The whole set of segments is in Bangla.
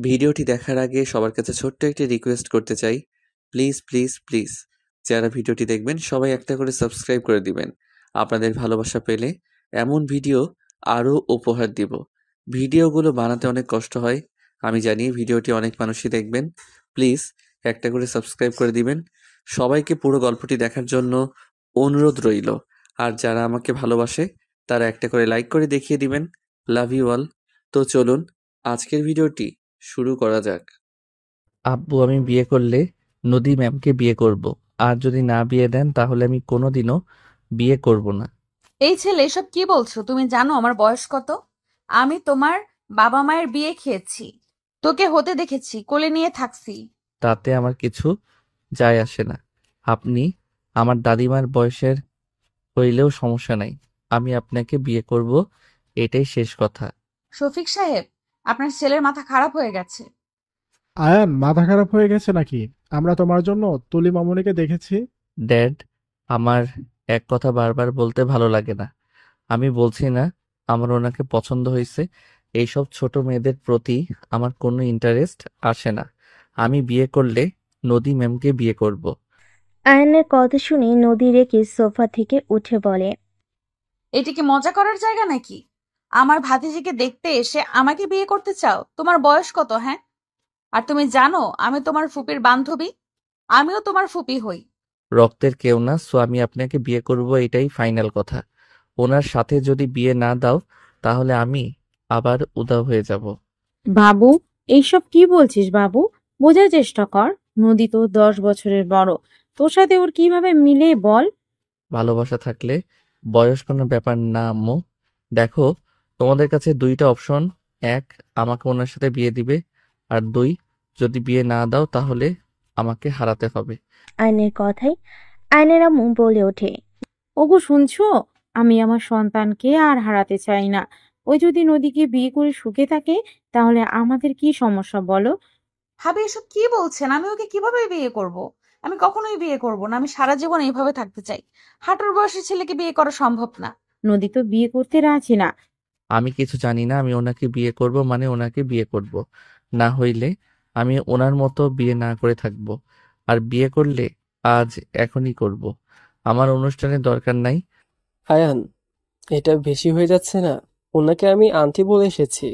ভিডিওটি দেখার আগে সবার কাছে ছোট্ট একটি রিকোয়েস্ট করতে চাই। প্লিজ, প্লিজ, প্লিজ যারা ভিডিওটি দেখবেন সবাই একটা করে সাবস্ক্রাইব করে দিবেন। আপনাদের ভালোবাসা পেলে এমন ভিডিও আরও উপহার দিব। ভিডিওগুলো বানাতে অনেক কষ্ট হয়। আমি জানি ভিডিওটি অনেক মানুষই দেখবেন। প্লিজ একটা করে সাবস্ক্রাইব করে দিবেন। সবাইকে পুরো গল্পটি দেখার জন্য অনুরোধ রইল। আর যারা আমাকে ভালোবাসে তারা একটা করে লাইক করে দেখিয়ে দিবেন। Love you all. তো চলুন আজকের ভিডিওটি শুরু করা যাক। আব্বু, আমি বিয়ে করলে নদী ম্যামকে বিয়ে করব। আর যদি না বিয়ে দেন তাহলে আমি কোনোদিনও বিয়ে করব না। এই ছেলে এসব কি বলছো? তুমি জানো আমার বয়স কত? আমি তোমার বাবা মায়ের বিয়ে খেয়েছি, তোকে হতে দেখেছি, কোলে নিয়ে থাকছি। তাতে আমার কিছু যায় আসে না। আপনি আমার দাদিমার বয়সের হইলেও সমস্যা নাই। আমি আপনাকে বিয়ে করব, এটাই শেষ কথা। শফিক সাহেব, আপনার ছেলের মাথা খারাপ হয়ে গেছে। আয়ান, মাথা খারাপ হয়ে গেছে নাকি? আমরা তোমার জন্য তুলি মামুনিকে দেখেছি। ড্যাড, আমার এক কথা বারবার বলতে ভালো লাগে না। আমি বলছি না আমার ওনাকে পছন্দ হয়েছে। এইসব ছোট মেয়েদের প্রতি আমার কোনো ইন্টারেস্ট আসে না। আমি বিয়ে করলে নদী ম্যামকে বিয়ে করব। আয়নের কথা শুনে নদী রেগে সোফা থেকে উঠে বলে, এটা কি মজা করার জায়গা নাকি? আমার ভাতিজিকে দেখতে এসে আমাকে বিয়ে করতে চাও? তোমার বয়স কত, হ্যাঁ? আর তুমি জানো আমি তোমার ফুপির বান্ধবী? আমিও তোমার ফুপি হই। রক্তের কেউ না, সো আমি আপনাকে বিয়ে করব, এটাই ফাইনাল কথা। ওনার সাথে যদি বিয়ে না দাও তাহলে আমি আবার উধাও হয়ে যাব। বাবু, এইসব কি বলছিস বাবু? বোঝার চেষ্টা কর। নদী তো 10 বছরের বড়। তোর সাথে ওর কিভাবে মিলে বল? ভালোবাসা থাকলে বয়স কোনো ব্যাপার না আম্মু। দেখো, তোমাদের কাছে দুইটা অপশন। এক, আমাকে ওনার সাথে বিয়ে দিবে। আর দুই, যদি বিয়ে না দাও তাহলে আমাকে হারাতে হবে। আয়নের কথায় আয়নের আম্মু বলে ওঠে, ওগো, শুনছো? আমি আমার সন্তানকে আর হারাতে চাই না। ওই যদি নদীকে বিয়ে করে সুখে থাকে, তাহলে আমাদের কি সমস্যা বলো? ভাবি এসব কি বলছেন? আমি ওকে কিভাবে বিয়ে করব? আমি কখনোই বিয়ে করব না। আমি সারা জীবন এইভাবে থাকতে চাই। হাঁটুর বয়সী ছেলেকে বিয়ে করা সম্ভব না। নদী তো বিয়ে করতে রাজি না। আমি কিছু জানি না। আমি ওনাকে বিয়ে করব মানে ওনাকে বিয়ে করব। না হইলে আমি ওনার মতো বিয়ে না করে থাকব। আর বিয়ে করলে আজ এখনই করব। আমার অনুষ্ঠানের দরকার নাই। আয়ান, এটা বেশি হয়ে যাচ্ছে না? ওনাকে আমি আন্টি বলে এসেছি,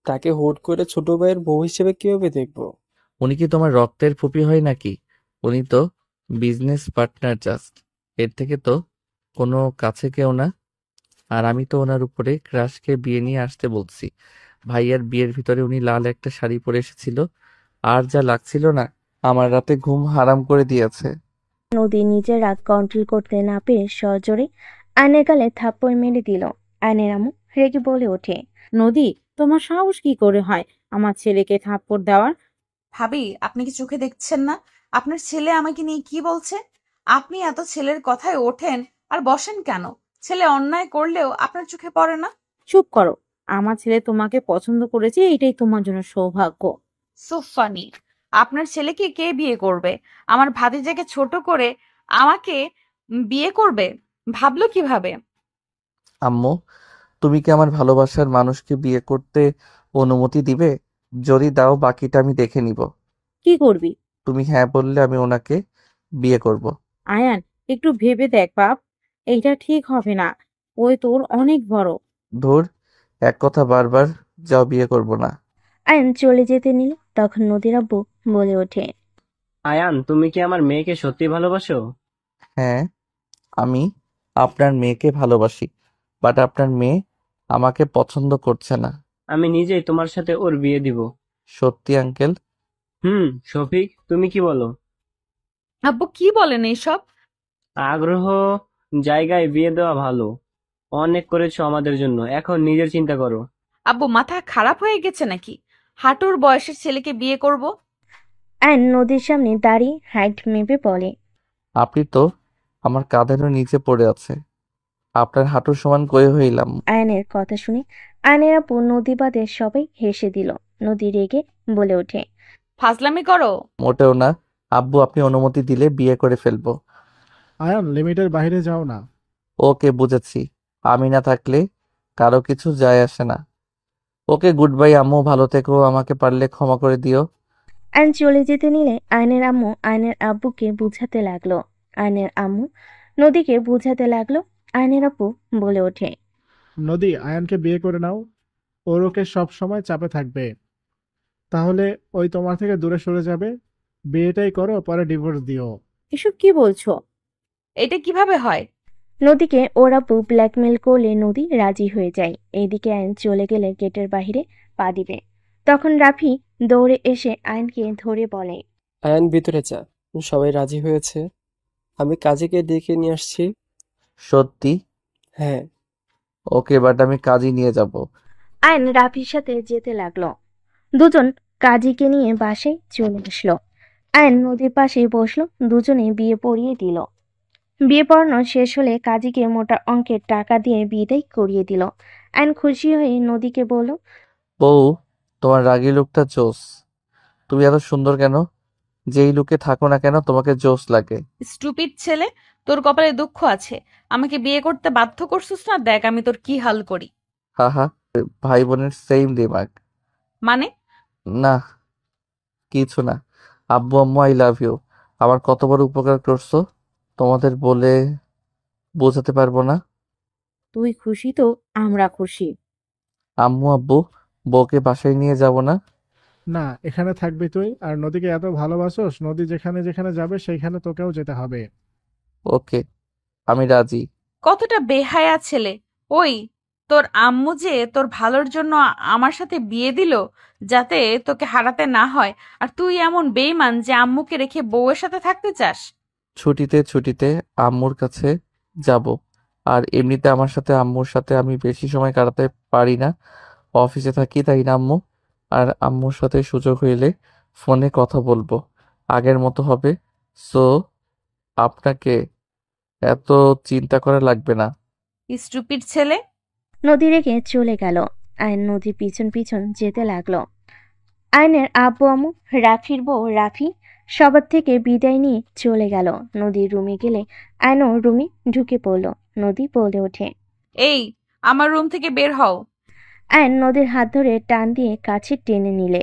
তাকে হুট করে ছোট ভাইয়ের বউ হিসেবে কিভাবে দেখবো? উনি কি তোমার রক্তের ফুপি হয় নাকি? উনি তো বিজনেস পার্টনার জাস্ট। এর থেকে তো কোনো কাছে কেউ না। আর আমি তো ওনার উপরে ক্রাশ খেয়ে বিয়ে নিয়ে আসতে বলছি। ভাইয়ার বিয়ের ভিতরে উনি লাল একটা শাড়ি পরে এসেছিল, আর যা লাগছিল না, আমার রাতে ঘুম হারাম করে দিয়েছে। নদী নিজের রাগ কন্ট্রোল করতে না পেরে সজোরে আয়নের গালে থাপ্পড় মেরে দিল। আয়নের আম্মু রেগে বলে ওঠে, নদী, তোমার সাহস কি করে হয় আমার ছেলেকে থাপ্পড় দেওয়ার? ভাবি, আপনি কি চোখে দেখছেন না আপনার ছেলে আমাকে নিয়ে কি বলছে? আপনি এত ছেলের কথায় ওঠেন আর বসেন কেন? ছেলে অন্যায় করলেও আপনার চোখে পড়ে না? চুপ করো। আমার ছেলে তোমাকে পছন্দ করেছে, এটাই তোমার জন্য সৌভাগ্য। So funny. আপনার ছেলেকে কে বিয়ে করবে? আমার ভাতিজাকে ছোট করে আমাকে বিয়ে করবে? ভাবলো কিভাবে? আম্মু, তুমি কি আমার ভালোবাসার মানুষকে বিয়ে করতে অনুমতি দিবে? যদি দাও বাকিটা আমি দেখে নিব। কি করবি? তুমি হ্যাঁ বললে আমি ওনাকে বিয়ে করব। আয়ান, একটু ভেবে দেখ বাপ। এইটা ঠিক হবে না। ওই তোর অনেক বড়। ধুর, এক কথা বারবার, যাও বিয়ে করব না। আয়ন চলে যেতে নিল। তখন নদীর আব্বু বলে ওঠে, আয়ান, তুমি কি আমার মেয়েকে সত্যি ভালোবাসো? হ্যাঁ, আমি আপনার মেয়েকে ভালোবাসি, বাট আপনার মেয়ে আমাকে পছন্দ করছে না। আমি নিজেই তোমার সাথে ওর বিয়ে দিব। সত্যি আঙ্কেল? শফিক, তুমি কি বলো? আব্বু কি বলেন এইসব? আগ্রহ জায়গায় বিয়ে দেওয়া ভালো। অনেক করেছো আমাদের জন্য, এখন নিজের চিন্তা করো। আব্বু মাথা খারাপ হয়ে গেছে নাকি? হাঁটুর বয়সের ছেলেকে বিয়ে করব? আয়ন নদীর সামনে দাঁড়িয়ে হাইট মেপে বলে, আপনি তো আমার কাঁধেরও নিচে পড়ে আছে। আপনার হাঁটুর সমান কই হইলাম? আয়নের কথা শুনে আয়নের আব্বু নদী বাদে সবাই হেসে দিল। নদী রেগে বলে ওঠে, ফাজলামি করো? মোটেও না। আব্বু, আপনি অনুমতি দিলে বিয়ে করে ফেলবো। আয়ান, লিমিটের বাইরে যাও না। ওকে, বুঝেছি। আমি না থাকলে কারো কিছু যায় আসে না। ওকে, গুড বাই আম্মু, ভালো থেকো, আমাকে পারলে ক্ষমা করে দিও। আয়ন চলে যেতে নিলে আয়নের আম্মু আয়নের আব্বুকে বুঝাতে লাগলো। আয়নের আম্মু নদীকে বুঝাতে লাগলো। আয়নের আব্বু বলে ওঠে, নদী, আয়ানকে বিয়ে করে নাও। ওর ওকে সব সময় চাপে থাকবে, তাহলে ওই তোমার থেকে দূরে সরে যাবে। বিয়েটাই করো, পরে ডিভোর্স দিও। এসব কি বলছো? এটা কিভাবে হয়? নদীকে ওর আব্বু ব্ল্যাকমেল করলে নদী রাজি হয়ে যায়। এইদিকে আয়ন চলে গেলে গেটের বাইরে পা দিবে, তখন রাফি দৌড়ে এসে আয়নকে ধরে বলে, আয়ান ভিতরে যা, সবাই রাজি হয়েছে, আমি কাজীকে ডেকে নিয়ে আসছি। সত্যি? হ্যাঁ। ওকে, বাট আমি কাজই নিয়ে যাব। আয়ন রাফির সাথে যেতে লাগলো। দুজন কাজীকে নিয়ে বাসায় চলে আসলো। আয়ন নদীর পাশেই বসলো। দুজনে বিয়ে পড়িয়ে দিল। বিয়ে পড়ানো শেষ হলে কাজীকে মোটা অঙ্কের টাকা দিয়ে বিদায় করিয়ে দিল। আয়ন খুশি হয়ে নদীকে বলল, বউ, তোমার রাগী লুকটা জোস। তুমি এত সুন্দর কেন? যেই লুকে থাকো না কেন তোমাকে জোস লাগে। স্টুপিড ছেলে, তোর কপালে দুঃখ আছে। আমাকে বিয়ে করতে বাধ্য করছিস না, দেখ আমি তোর কি হাল করি। হাহা, ভাই বোনের সেম দিমাগ। মানে? না, কিছু না। আব্বু আম্মু, আই লাভ ইউ। আমার কত বড় উপকার করছো, তোমাদের বলে বোঝাতে পারবো না। তুই খুশি তো আমরা খুশি। আম্মু আব্বু, বউকে বাসায় নিয়ে যাব না? না, এখানে থাকবি তুই। আর নদীকে এত ভালোবাসোস, নদী যেখানে যেখানে যাবে সেইখানে তোকেও যেতে হবে। ওকে, আমি রাজি। কতটা বেহায়া ছেলে! ওই, তোর আম্মু যে তোর ভালোর জন্য আমার সাথে বিয়ে দিল, যাতে তোকে হারাতে না হয়, আর তুই এমন বেইমান যে আম্মুকে রেখে বউয়ের সাথে থাকতে চাস। ছুটিতে ছুটিতে আম্মুর কাছে যাব। আর এমনিতে আমার সাথে আম্মুর সাথে আমি বেশি সময় কাটাতে পারি না, অফিসে থাকি, তাই না আম্মু? আর আম্মুর সাথে সুযোগ হইলে ফোনে কথা বলবো, আগের মতো হবে। সো আপনাকে এত চিন্তা করা লাগবে না। স্টুপিড ছেলে! নদী রেখে চলে গেল। আয়ন নদীর পিছন পিছন যেতে লাগলো। আয়নের আব্বু আম্মু, রাফির বউ রাফি সবার থেকে বিদায় নিয়ে চলে গেল। নদীর রুমে গেলে আয়নও রুমে ঢুকে পড়ল। নদী বলে ওঠে, এই, আমার রুম থেকে বের হও। আয়ন নদীর হাত ধরে টান দিয়ে কাছে টেনে নিলে।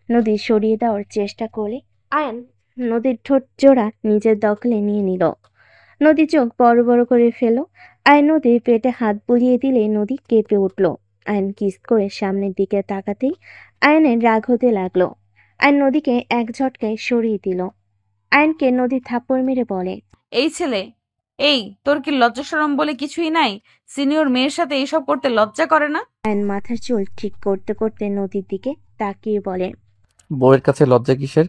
নদী সরিয়ে দেওয়ার চেষ্টা করলে আয়ন নদীর ঠোঁট জোড়া নিজের দখলে নিয়ে নিল। নদী চোখ বড় বড় করে ফেল। আয়ন নদীর পেটে হাত বুলিয়ে দিলে নদী কেঁপে উঠল। আয়ন কিস করে সামনের দিকে তাকাতেই আয়নের রাগ হতে লাগলো। আয়ন নদীকে এক ঝটকায় সরিয়ে দিল। আয়নকে নদী থাপ্পড় মেরে বলে, এই ছেলে, এই, তোর কি লজ্জা শরম বলে কিছুই নাই? সিনিয়র মেয়ের সাথে এইসব করতে লজ্জা করে না? আয়ন মাথার চুল ঠিক করতে করতে নদীর দিকে তাকিয়ে বলে, বউয়ের কাছে লজ্জা কিসের?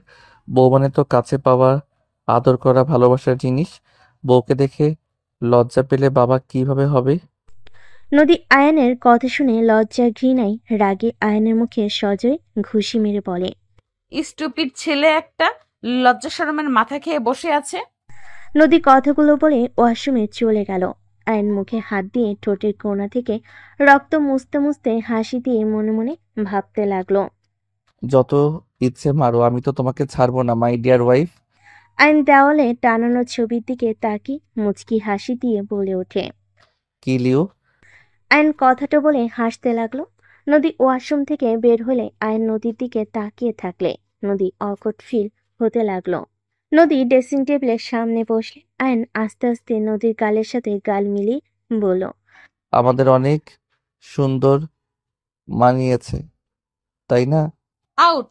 বউ মানে তো কাছে পাওয়া, আদর করা, ভালোবাসার জিনিস। বউকে দেখে লজ্জা পেলে বাবা কিভাবে হবে? নদী আয়নের কথা শুনে লজ্জা ঘৃণায় রাগে আয়নের মুখে সজোরে ঘুষি মেরে বলে, স্টুপিড ছেলে একটা, লজ্জা শরমের মাথা খেয়ে বসে আছে। নদী কথাগুলো বলে ওয়াশরুমে চলে গেল। আয়ন মুখে হাত দিয়ে ঠোঁটের কোণা থেকে রক্ত মুছতে মুছতে হাসি দিয়ে মনে মনে ভাবতে লাগলো। যত ইচ্ছে মারো, আমি তো তোমাকে ছাড়বো না, মাই ডিয়ার ওয়াইফ। আয়ন দেওয়ালে টানানো ছবির দিকে তাকিয়ে মুচকি হাসি দিয়ে বলে ওঠে। Kill you. আয়ন কথাটা বলে হাসতে লাগলো। নদী ওয়াশরুম থেকে বের হলে আয়ন নদীর দিকে তাকিয়ে থাকলে নদী অকট ফিল হতে লাগলো। নদী ড্রেসিং টেবিলের সামনে বসলে আয়ন আস্তে আস্তে নদীর গালের সাথে গাল মিলিয়ে বলল, আমাদের অনেক সুন্দর মানিয়েছে, তাই না? আউট!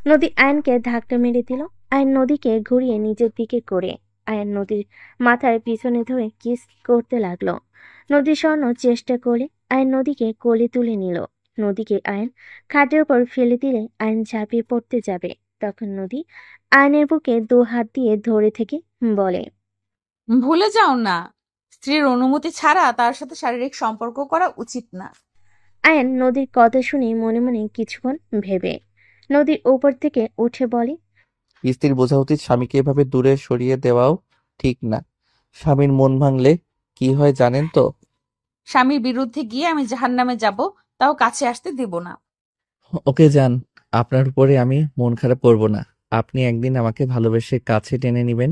নদী আয়নকে ধাক্কা মেরে দিল। আয়ন নদীকে ঘুরিয়ে নিজের দিকে করে আয়ন নদীর মাথার পিছনে ধরে কিস করতে লাগলো। নদী সরানোর চেষ্টা করলে আয়ন নদীকে কোলে তুলে নিল। নদীকে আয়ন খাটের উপর ফেলে দিলে আয়ন ঝাঁপিয়ে পড়তে যাবে, তখন নদী আয়নের বুকে দু হাত দিয়ে ধরে থেকে বলে, ভুলে যাও না, স্ত্রীর অনুমতি ছাড়া তার সাথে শারীরিক সম্পর্ক করা উচিত না। আয়ন নদীর কথা শুনে মনে মনে কিছুক্ষণ ভেবে নদীর উপর থেকে উঠে বলে, স্ত্রীর বোঝা উচিত, স্বামীকে এভাবে দূরে সরিয়ে দেওয়াও ঠিক না। স্বামীর মন ভাঙলে কি হয় জানেন তো? স্বামীর বিরুদ্ধে গিয়ে আমি জাহান্নামে যাব, তাও কাছে আসতে দেব না। ওকে যান, আপনার উপরে আমি মন খারাপ করব না। আপনি একদিন আমাকে ভালোবেসে কাছে টেনে নিবেন,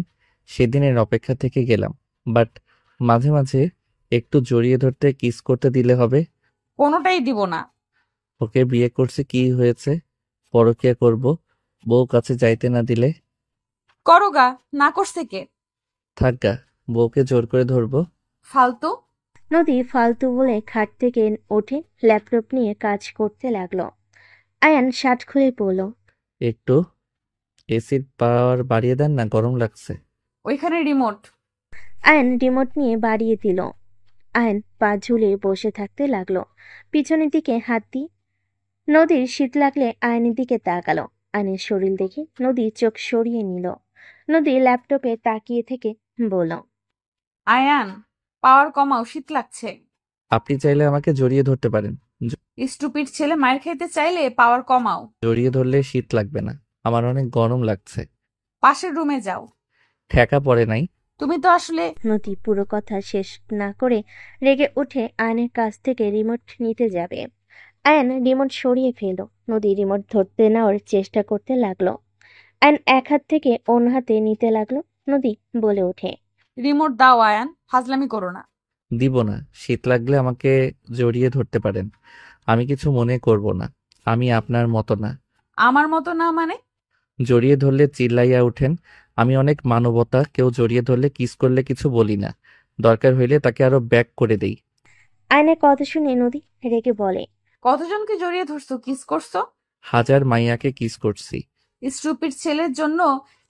সেদিনের অপেক্ষা থেকে গেলাম। বাট মাঝে মাঝে একটু জড়িয়ে ধরতে, কিস করতে দিলে হবে। কোনোটাই দিব না। ওকে বিয়ে করছি, কি হয়েছে? পরকীয়া করব, বউ কাছে যাইতে না দিলে? করো গা, না করছে কে? থাক গা, বউকে জোর করে ধরবো? ফালতু। নদী ফালতু বলে খাট থেকে উঠে ল্যাপটপ নিয়ে কাজ করতে লাগলো। আয়ান শার্ট খুলে পড়ল। একটু এসির পাওয়ার বাড়িয়ে দেন না, গরম লাগছে। ওইখানে রিমোট। আয়ান রিমোট নিয়ে বাড়িয়ে দিল। আয়ান পা ঝুলিয়ে বসে থাকতে লাগলো, পিছনের দিকে হাত দিয়ে। নদীর শীত লাগলে আয়নের দিকে তাকালো। আয়নের শরীর দেখে নদী চোখ সরিয়ে নিল। নদী ল্যাপটপে তাকিয়ে থেকে বলল, আয়ান, পাওয়ার কমাও, শীত লাগছে। আপনি চাইলে আমাকে জড়িয়ে ধরতে পারেন। স্টুপিড ছেলে, মায়ের খাইতে চাইলে পাওয়ার কমাও। জড়িয়ে ধরলে শীত লাগবে না, আমার অনেক গরম লাগছে। পাশের রুমে যাও। ঠেকা পড়ে নাই। তুমি তো আসলে। নদী পুরো কথা শেষ না করে রেগে উঠে আয়নের কাছ থেকে রিমোট নিতে যাবে। আয়ন রিমোট সরিয়ে ফেলল। নদী রিমোট ধরতে নেওয়ার চেষ্টা করতে লাগলো। আয়ন এক হাত থেকে অন্য হাতে নিতে লাগলো। নদী বলে ওঠে, রিমোট দাও আয়ান, ফাজলামি করো না। দিব না, শীত লাগলে আমাকে জড়িয়ে ধরতে পারেন, আমি কিছু মনে করব না। আমি আপনার মতো না। আমার মতো না মানে? জড়িয়ে ধরলে চিল্লাইয়া উঠেন। আমি অনেক মানবতা, কেউ জড়িয়ে ধরলে কিস করলে কিছু বলি না, দরকার হইলে তাকে আরো ব্যাক করে দেই। আয়নের কথা শুনে নদী রেগে বলে, কতজনকে জড়িয়ে ধরছো, কিস করছো? 1000 মাইয়াকে কিস করছি। স্টুপিড ছেলের জন্য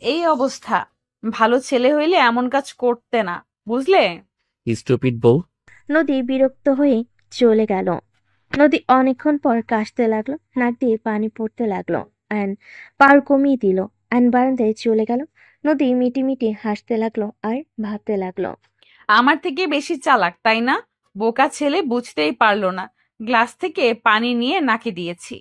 এই অবস্থা। ভালো ছেলে হইলে এমন কাজ করতে না, বুঝলে? স্টুপিড বউ। নদী বিরক্ত হয়ে চলে গেল। নদী অনেকক্ষণ পর কাশতে লাগলো, নাক দিয়ে পানি পড়তে লাগলো। আয়ন পার কমিয়ে দিল। আয়ন বারান্দায় চলে গেল। নদী মিটি হাসতে লাগলো আর ভাবতে লাগলো, আমার থেকে বেশি চালাক তাই না? বোকা ছেলে বুঝতেই পারলো না, গ্লাস থেকে পানি নিয়ে নাকে দিয়েছি।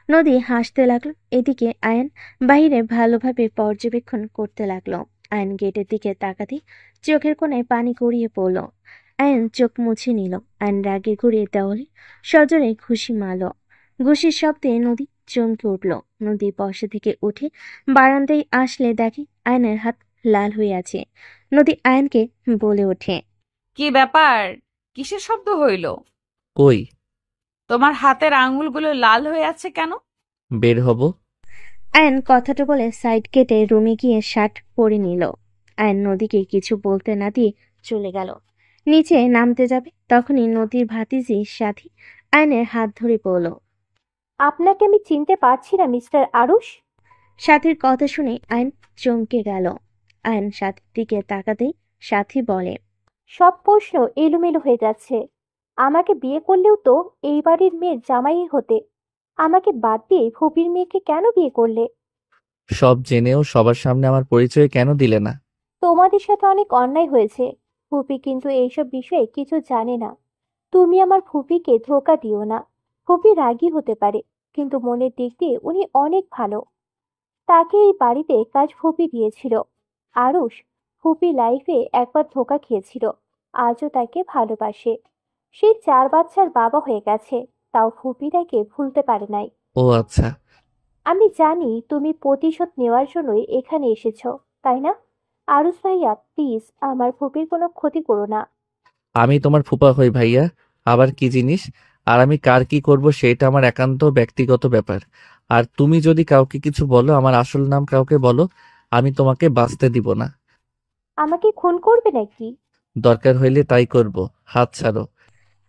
নদী হাসতে লাগলো। এদিকে আয়ন বাইরে ভালোভাবে পর্যবেক্ষণ করতে লাগলো। আয়ন গেটের দিকে তাকাতেই চোখের কোণায় পানি গড়িয়ে পড়ল। আয়ন চোখ মুছে নিল। আয়ন রাগে ঘুরিয়ে দেওয়ালে সজোরে ঘুষি মারল। ঘুষির শব্দে নদী চমকে উঠল। নদী বসা থেকে উঠে বারান্দায় আসলে দেখে আয়নের হাত লাল হয়ে আছে। নদী আয়নকে বলে ওঠে, কি ব্যাপার, কিসের শব্দ হইল? কই? তোমার হাতের আঙ্গুলগুলো লাল হয়ে আছে কেন? বের হব। আয়ন কথাটা বলে সাইড কেটে রুমে গিয়ে শার্ট পরে নিল। আয়ন নদীকে কিছু বলতে না দিয়ে চলে গেল। নিচে নামতে যাবে তখনই নদীর ভাতিজি সাথী আয়নের হাত ধরে পড়ল। আপনাকে আমি চিনতে পারছি না মিস্টার আরুষ। সাথীর কথা শুনে আয়ন চমকে গেল। আয়ন সাথীর দিকে তাকাতেই সাথী বলে, সব প্রশ্ন এলোমেলো হয়ে যাচ্ছে। আমাকে বিয়ে করলেও তো এই বাড়ির মেয়ের জামাই হতে। আমাকে বাদ দিয়ে ফুপির মেয়েকে কেন বিয়ে করলে? সব জেনেও সবার সামনে আমার পরিচয় কেন দিলে না? তোমাদের সাথে অনেক অন্যায় হয়েছে। ফুপি কিন্তু এইসব বিষয়ে কিছু জানে না। তুমি আমার ফুপিকে ধোঁকা দিও না। ফুপি রাগী হতে পারে, কিন্তু মনের দিক দিয়ে উনি অনেক ভালো। তাকে এই বাড়িতে কাজ ফুপি দিয়েছিল। আরুষ, ফুপি লাইফে একবার ধোঁকা খেয়েছিল, আজও তাকে ভালোবাসে। সে 4 বাচ্চার বাবা হয়ে গেছে, তাও ফুপি তাকে ভুলতে পারে নাই। ও আচ্ছা। আমি জানি তুমি প্রতিশোধ নেওয়ার জন্যই এখানে এসেছো, তাই না? আরুষ ভাইয়া, প্লিজ আমার ফুপির কোনো ক্ষতি করো না। আমি তোমার ফুপা হই ভাইয়া, আবার কি জিনিস? আর আমি কার কি করব সেটা আমার একান্ত ব্যক্তিগত ব্যাপার। আর তুমি যদি কাউকে কিছু বলো, আমার আসল নাম কাউকে বলো, আমি তোমাকে বাঁচতে দিব না। আমাকে খুন করবে নাকি? দরকার হইলে তাই করব, হাত ছাড়ো।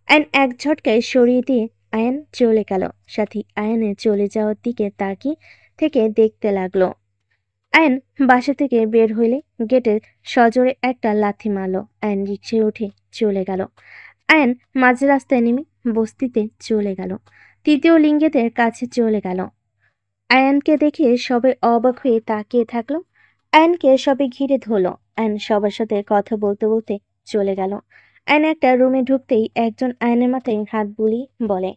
আয়ন এক ঝটকায় সরিয়ে দিয়ে আয়ন চলে গেল। সাথী আয়নের চলে যাওয়ার দিকে তাকিয়ে থেকে দেখতে লাগলো। আয়ন বাসা থেকে বের হইলে গেটের সজোরে একটা লাথি মারল। আয়ন রিকশায় উঠে চলে গেল। আয়ন মাঝ রাস্তায় নেমে বস্তিতে চলে গেল। তৃতীয় লিঙ্গেদের কাছে চলে গেল। আয়নকে দেখে সবাই অবাক হয়ে তাকিয়ে থাকলো। আয়নকে সবাই ঘিরে ধরলো। আয়ন সবার সাথে কথা বলতে বলতে চলে গেল। আয়ন একটা রুমে ঢুকতেই একজন আয়নের মাথায় হাত বুলিয়ে বলে,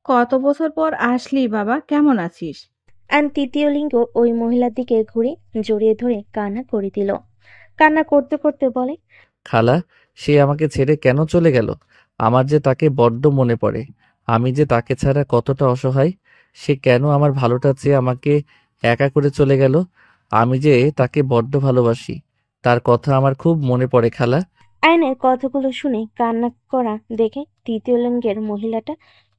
কত বছর পর আসলি বাবা, কেমন আছিস? আয়ন তৃতীয় লিঙ্গ ওই মহিলার দিকে ঘুরে জড়িয়ে ধরে কান্না করে দিল। কান্না করতে করতে বলে, খালা, সে আমাকে ছেড়ে কেন চলে গেল? আমার যে তাকে বড্ড মনে পড়ে। আমি যে তাকে ছাড়া কতটা অসহায়। সে কেন আমার ভালোটা চেয়ে আমাকে একা করে চলে গেল? আমি যে তাকে বড্ড ভালোবাসি। তার কথা আমার খুব মনে পড়ে খালা। আয়নের কথাগুলো শুনে কান্না করা দেখে তৃতীয় লিঙ্গের মহিলাটা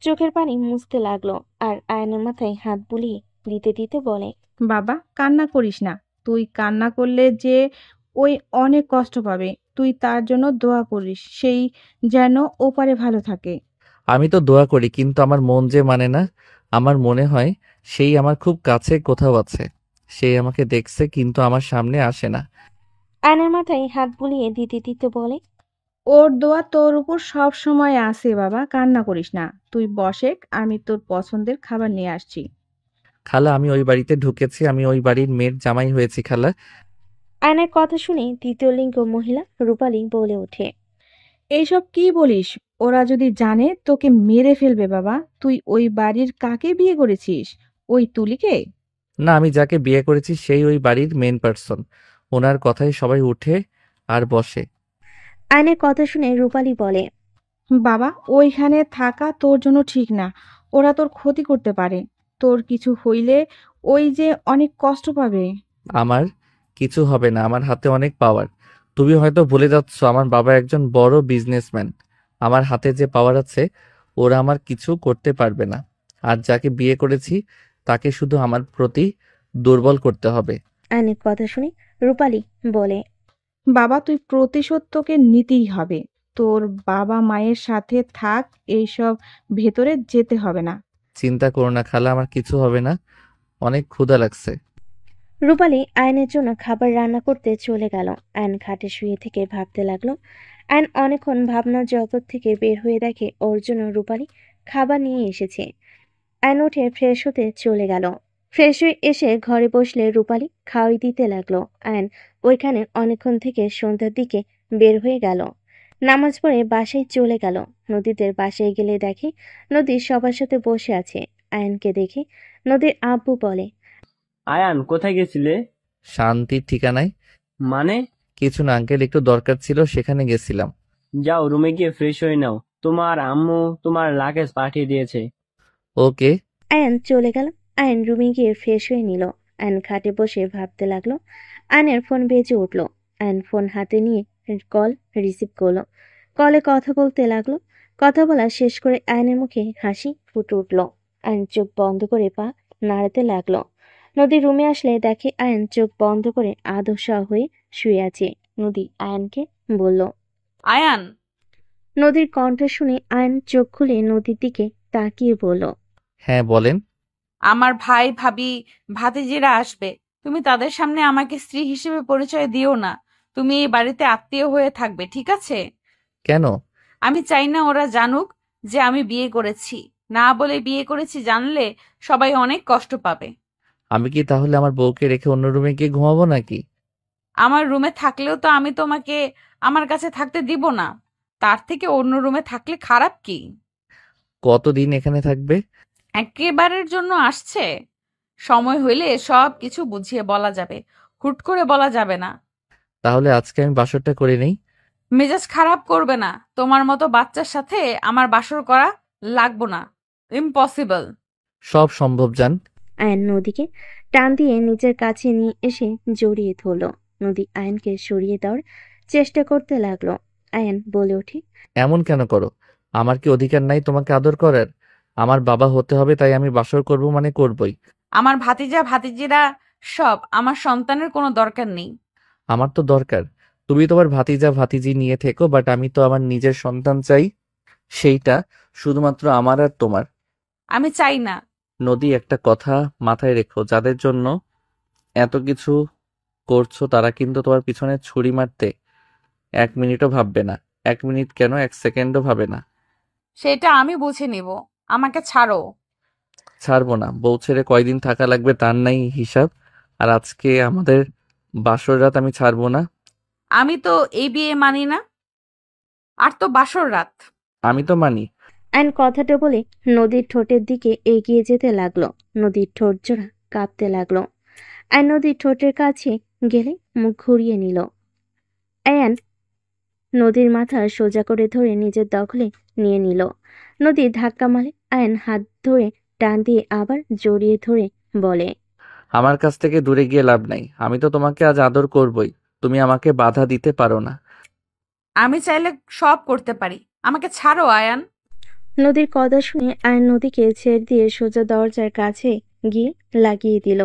চোখের পানি মুছতে লাগলো আর আয়নের মাথায় হাত বুলিয়ে দিতে দিতে বলে, বাবা কান্না করিস না। তুই কান্না করলে যে ওই অনেক কষ্ট পাবে। তুই তার জন্য দোয়া করিস, সেই যেন ওপারে ভালো থাকে। আমি তো দোয়া করি, কিন্তু আমার মন যে মানে না। আমার মনে হয় সেই আমার খুব কাছে কোথাও আছে। সে আমাকে দেখছে কিন্তু আমার সামনে আসে না। আয়নের মাথায় হাত বুলিয়ে দিতে দিতে বলে, ওর দোয়া তোর উপর সব সময় আছে বাবা, কান্না করিস না। তুই বসেক, আমি তোর পছন্দের খাবার নিয়ে আসছি। খালা, আমি ওই বাড়িতে ঢুকেছি, আমি ওই বাড়ির মেয়ের জামাই হয়েছি খালা। আয়নের কথা শুনে তৃতীয় লিঙ্গ মহিলা রূপালী বলে ওঠে, এইসব কি বলিস? ওরা যদি জানে তোকে মেরে ফেলবে বাবা। তুই ওই বাড়ির কাকে বিয়ে করেছিস? ওই তুলিকে? না, আমি যাকে বিয়ে করেছি সেই ওই বাড়ির মেন পার্সন। ওনার কথায় সবাই উঠে আর বসে। আয়নের কথা শুনে রূপালী বলে, বাবা ওইখানে থাকা তোর জন্য ঠিক না। ওরা তোর ক্ষতি করতে পারে। তোর কিছু হইলে ওই যে অনেক কষ্ট পাবে। আমার কিছু হবে না, আমার হাতে অনেক পাওয়ার। তুমি হয়তো ভুলে যাচ্ছ, আমার বাবা একজন বড় বিজনেসম্যান। আমার হাতে যে পাওয়ার আছে, ওরা আমার কিছু করতে পারবে না। আর যাকে বিয়ে করেছি তাকে শুধু আমার প্রতি দুর্বল করতে হবে। আয়নের কথা শুনে রূপালী বলে, বাবা তুই প্রতিশোধ তোকে নিতেই হবে। তোর বাবা মায়ের সাথে থাক, এইসব ভেতরে যেতে হবে না। চিন্তা করো না খালা, আমার কিছু হবে না। অনেক ক্ষুধা লাগছে। রূপালী আয়নের জন্য খাবার রান্না করতে চলে গেল। আয়ন খাটে শুয়ে থেকে ভাবতে লাগলো। আয়ন অনেকক্ষণ ভাবনার জগৎ থেকে বের হয়ে দেখে ওর জন্য রূপালী খাবার নিয়ে এসেছে। আয়ন উঠে ফ্রেশ হতে চলে গেল। ফ্রেশ হয়ে এসে ঘরে বসলে রূপালী খাওয়াই দিতে লাগলো। আয়ন ওইখানে অনেকক্ষণ থেকে সন্ধ্যার দিকে বের হয়ে গেল। নামাজ পড়ে বাসায় চলে গেল। নদীদের বাসায় গেলে দেখে নদী সবার সাথে বসে আছে। আয়নকে দেখে নদীর আব্বু বলে, আয়ান কোথায় গেছিলে? শান্তির ঠিকানায়। মানে? কিছু না আঙ্কেল, একটু দরকার ছিল, সেখানে গেছিলাম। যাও রুমে গিয়ে ফ্রেশ হয়ে নাও, তোমার আম্মু তোমার লাগেজ পাঠিয়ে দিয়েছে। ওকে। আয়ন চলে গেল। আয়ন রুমে গিয়ে ফ্রেশ হয়ে নিল। আয়ন খাটে বসে ভাবতে লাগলো। আয়নের ফোন বেজে উঠল। আয়ন ফোন হাতে নিয়ে কল রিসিভ করলো। কলে কথা বলতে লাগলো। কথা বলা শেষ করে আয়নের মুখে হাসি ফুটে উঠল। আয়ন চোখ বন্ধ করে পা নাড়াতে লাগলো। নদী রুমে আসলে দেখে আয়ন চোখ বন্ধ করে আধশা হয়ে শুয়ে আছে। নদী আয়নকে বলল, আয়ান, নদীর কণ্ঠ শুনে আয়ন চোখ খুলে নদীর দিকে তাকিয়ে বলল, হ্যাঁ বলেন। আমার ভাই ভাবি ভাতিজিরা আসবে। তুমি তাদের সামনে আমাকে স্ত্রী হিসেবে পরিচয় দিও না। তুমি এই বাড়িতে আত্মীয় হয়ে থাকবে, ঠিক আছে? কেন? আমি চাই না ওরা জানুক যে আমি বিয়ে করেছি। না বলে বিয়ে করেছি জানলে সবাই অনেক কষ্ট পাবে। আমি কি তাহলে আমার বউকে রেখে অন্য রুমে গিয়ে ঘুমাবো নাকি? আমার রুমে থাকলেও তো আমি তোমাকে আমার কাছে থাকতে দিব না। তার থেকে অন্য রুমে থাকলে খারাপ কি? কতদিন এখানে থাকবে? একেবারের জন্য আসছে। সময় হইলে সব কিছু বুঝিয়ে বলা যাবে, হুট করে বলা যাবে না। তাহলে আজকে আমি বাসরটা করে নেই। মেজাজ খারাপ করবে না। তোমার মতো বাচ্চার সাথে আমার বাসর করা লাগবো না। ইম্পসিবল। সব সম্ভব জান। আয়ন নদীকে টান দিয়ে নিজের কাছে নিয়ে এসে জড়িয়ে ধরল। নদী আয়নকে সরিয়ে দেওয়ার চেষ্টা করতে লাগলো। আয়ন বলে ওঠে, এমন কেন করো? আমার কি অধিকার নাই তোমাকে আদর করার? আমার বাবা হতে হবে তাই আমি বাসর করব মানে করবই। আমার ভাতিজা ভাতিজিরা সব আমার সন্তানের কোনো দরকার নেই। আমার তো দরকার। তুমি তোমার ভাতিজা ভাতিজি নিয়ে থেকো, বাট আমি তো আমার নিজের সন্তান চাই। সেইটা শুধুমাত্র আমার আর তোমার। আমি চাই না। নদী, একটা কথা মাথায় রেখো, যাদের জন্য এত কিছু করছো তারা কিন্তু তোমার পিছনে ছুরি মারতে 1 মিনিটও ভাববে না। 1 মিনিট কেন, 1 সেকেন্ডও ভাবে না। সেটা আমি বুঝে নিব। আমাকে ছাড়ো। ছাড়বো না। বউ ছেড়ে কয়দিন থাকা লাগবে তার নাই হিসাব। আর আজকে আমাদের বাসর রাত, আমি ছাড়বো না। আমি তো এই বিয়ে মানি না। আর তো বাসর রাত। আমি তো মানি। আয়ন কথাটা বলে নদীর ঠোঁটের দিকে এগিয়ে যেতে লাগলো। নদীর ঠোঁট জোড়া কাঁপতে লাগলো। আয়ন নদীর ঠোঁটের কাছে গেলে মুখ ঘুরিয়ে নিল। আয়ন নদীর মাথা সোজা করে ধরে নিজের দখলে নিয়ে নিল। নদী ধাক্কা মারে। আয়ন হাত ধরে টান দিয়ে আবার জড়িয়ে ধরে বলে, আমার কাছ থেকে দূরে গিয়ে লাভ নাই। আমি তো তোমাকে আজ আদর করবই। তুমি আমাকে বাধা দিতে পারো না। আমি চাইলে সব করতে পারি। আমাকে ছাড়ো আয়ান। নদীর কথা শুনে আয়ন নদীকে ছেড়ে দিয়ে সোজা দরজার কাছে গিয়ে লাগিয়ে দিল।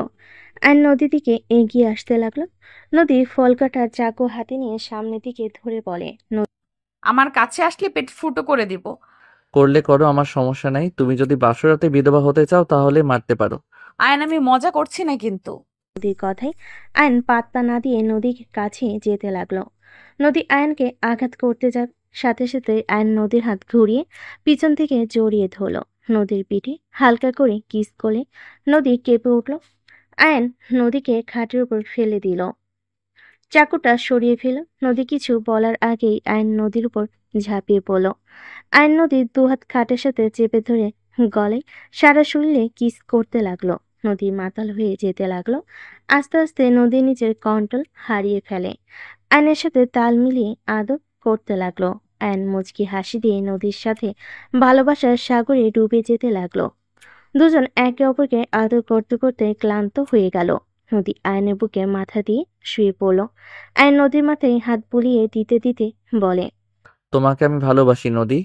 আয়ন নদীর দিকে এগিয়ে আসতে লাগলো। নদী ফল কাটার চাকু হাতে নিয়ে সামনের দিকে ধরে বলে, আমার কাছে আসলে পেট ফুটো করে দিব। করলে করো, আমার সমস্যা নাই। তুমি যদি বাসরাতে বিধবা হতে চাও তাহলে মারতে পারো। আয়ন, আমি মজা করছি না কিন্তু। নদীর কথায় আয়ন পাত্তা না দিয়ে নদীর কাছে যেতে লাগলো। নদী আয়নকে আঘাত করতে যাক, সাথে সাথে আয়ন নদীর হাত ঘুরিয়ে পিছন থেকে জড়িয়ে ধরলো। নদীর পিঠে হালকা করে কিস করলে নদী কেঁপে উঠল। আয়ন নদীকে খাটের উপর ফেলে দিল, চাকুটা সরিয়ে ফেল। নদী কিছু বলার আগেই আয়ন নদীর উপর ঝাঁপিয়ে পড়ল। আয়ন নদীর দুহাত খাটের সাথে চেপে ধরে গলায় সারা শরীরে কিস করতে লাগলো। নদী মাতাল হয়ে যেতে লাগলো। আস্তে আস্তে নদী নিজের কন্ট্রোল হারিয়ে ফেলে। আয়নের সাথে তাল মিলিয়ে আদর করতে লাগলো। আয়ন মুচকি হাসি দিয়ে নদীর সাথে ভালোবাসার সাগরে ডুবে যেতে লাগলো। দুজন একে অপরকে আদর করতে করতে ক্লান্ত হয়ে গেল। নদী আয়নের বুকে মাথা দিয়ে শুয়ে পড়ল। আয়ন নদীর মাথায় হাত বুলিয়ে দিতে দিতে বলে, তোমাকে আমি ভালোবাসি নদী।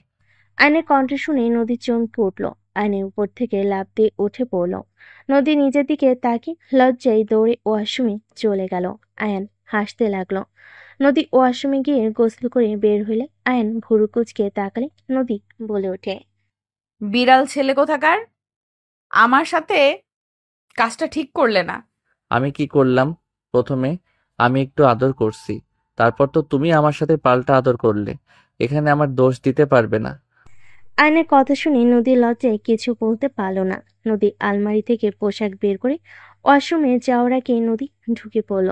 আয়নের কণ্ঠ শুনে নদী চমকে উঠল। আয়নের উপর থেকে লাফ দিয়ে উঠে পড়ল। নদী নিজের দিকে তাকিয়ে লজ্জায় দৌড়ে ওয়াশরুমে চলে গেল। আয়ন হাসতে লাগলো। নদী ওয়াশরুমে গিয়ে গোসল করে বের হইলে আয়ন ভুরু কুচকে তাকালে নদী বলে ওঠে, বিড়াল ছেলে কোথাকার, আমার সাথে কাজটা ঠিক করলে না। আমি কি করলাম? প্রথমে আমি একটু আদর করছি, তারপর তো তুমি আমার সাথে পাল্টা আদর করলে। এখানে আমার দোষ দিতে পারবে না। আয়নের কথা শুনে নদীর লজ্জায় কিছু বলতে পারল না। নদী আলমারি থেকে পোশাক বের করে ওয়াশরুমে যাওয়ার আগে নদী ঢুকে পড়ল।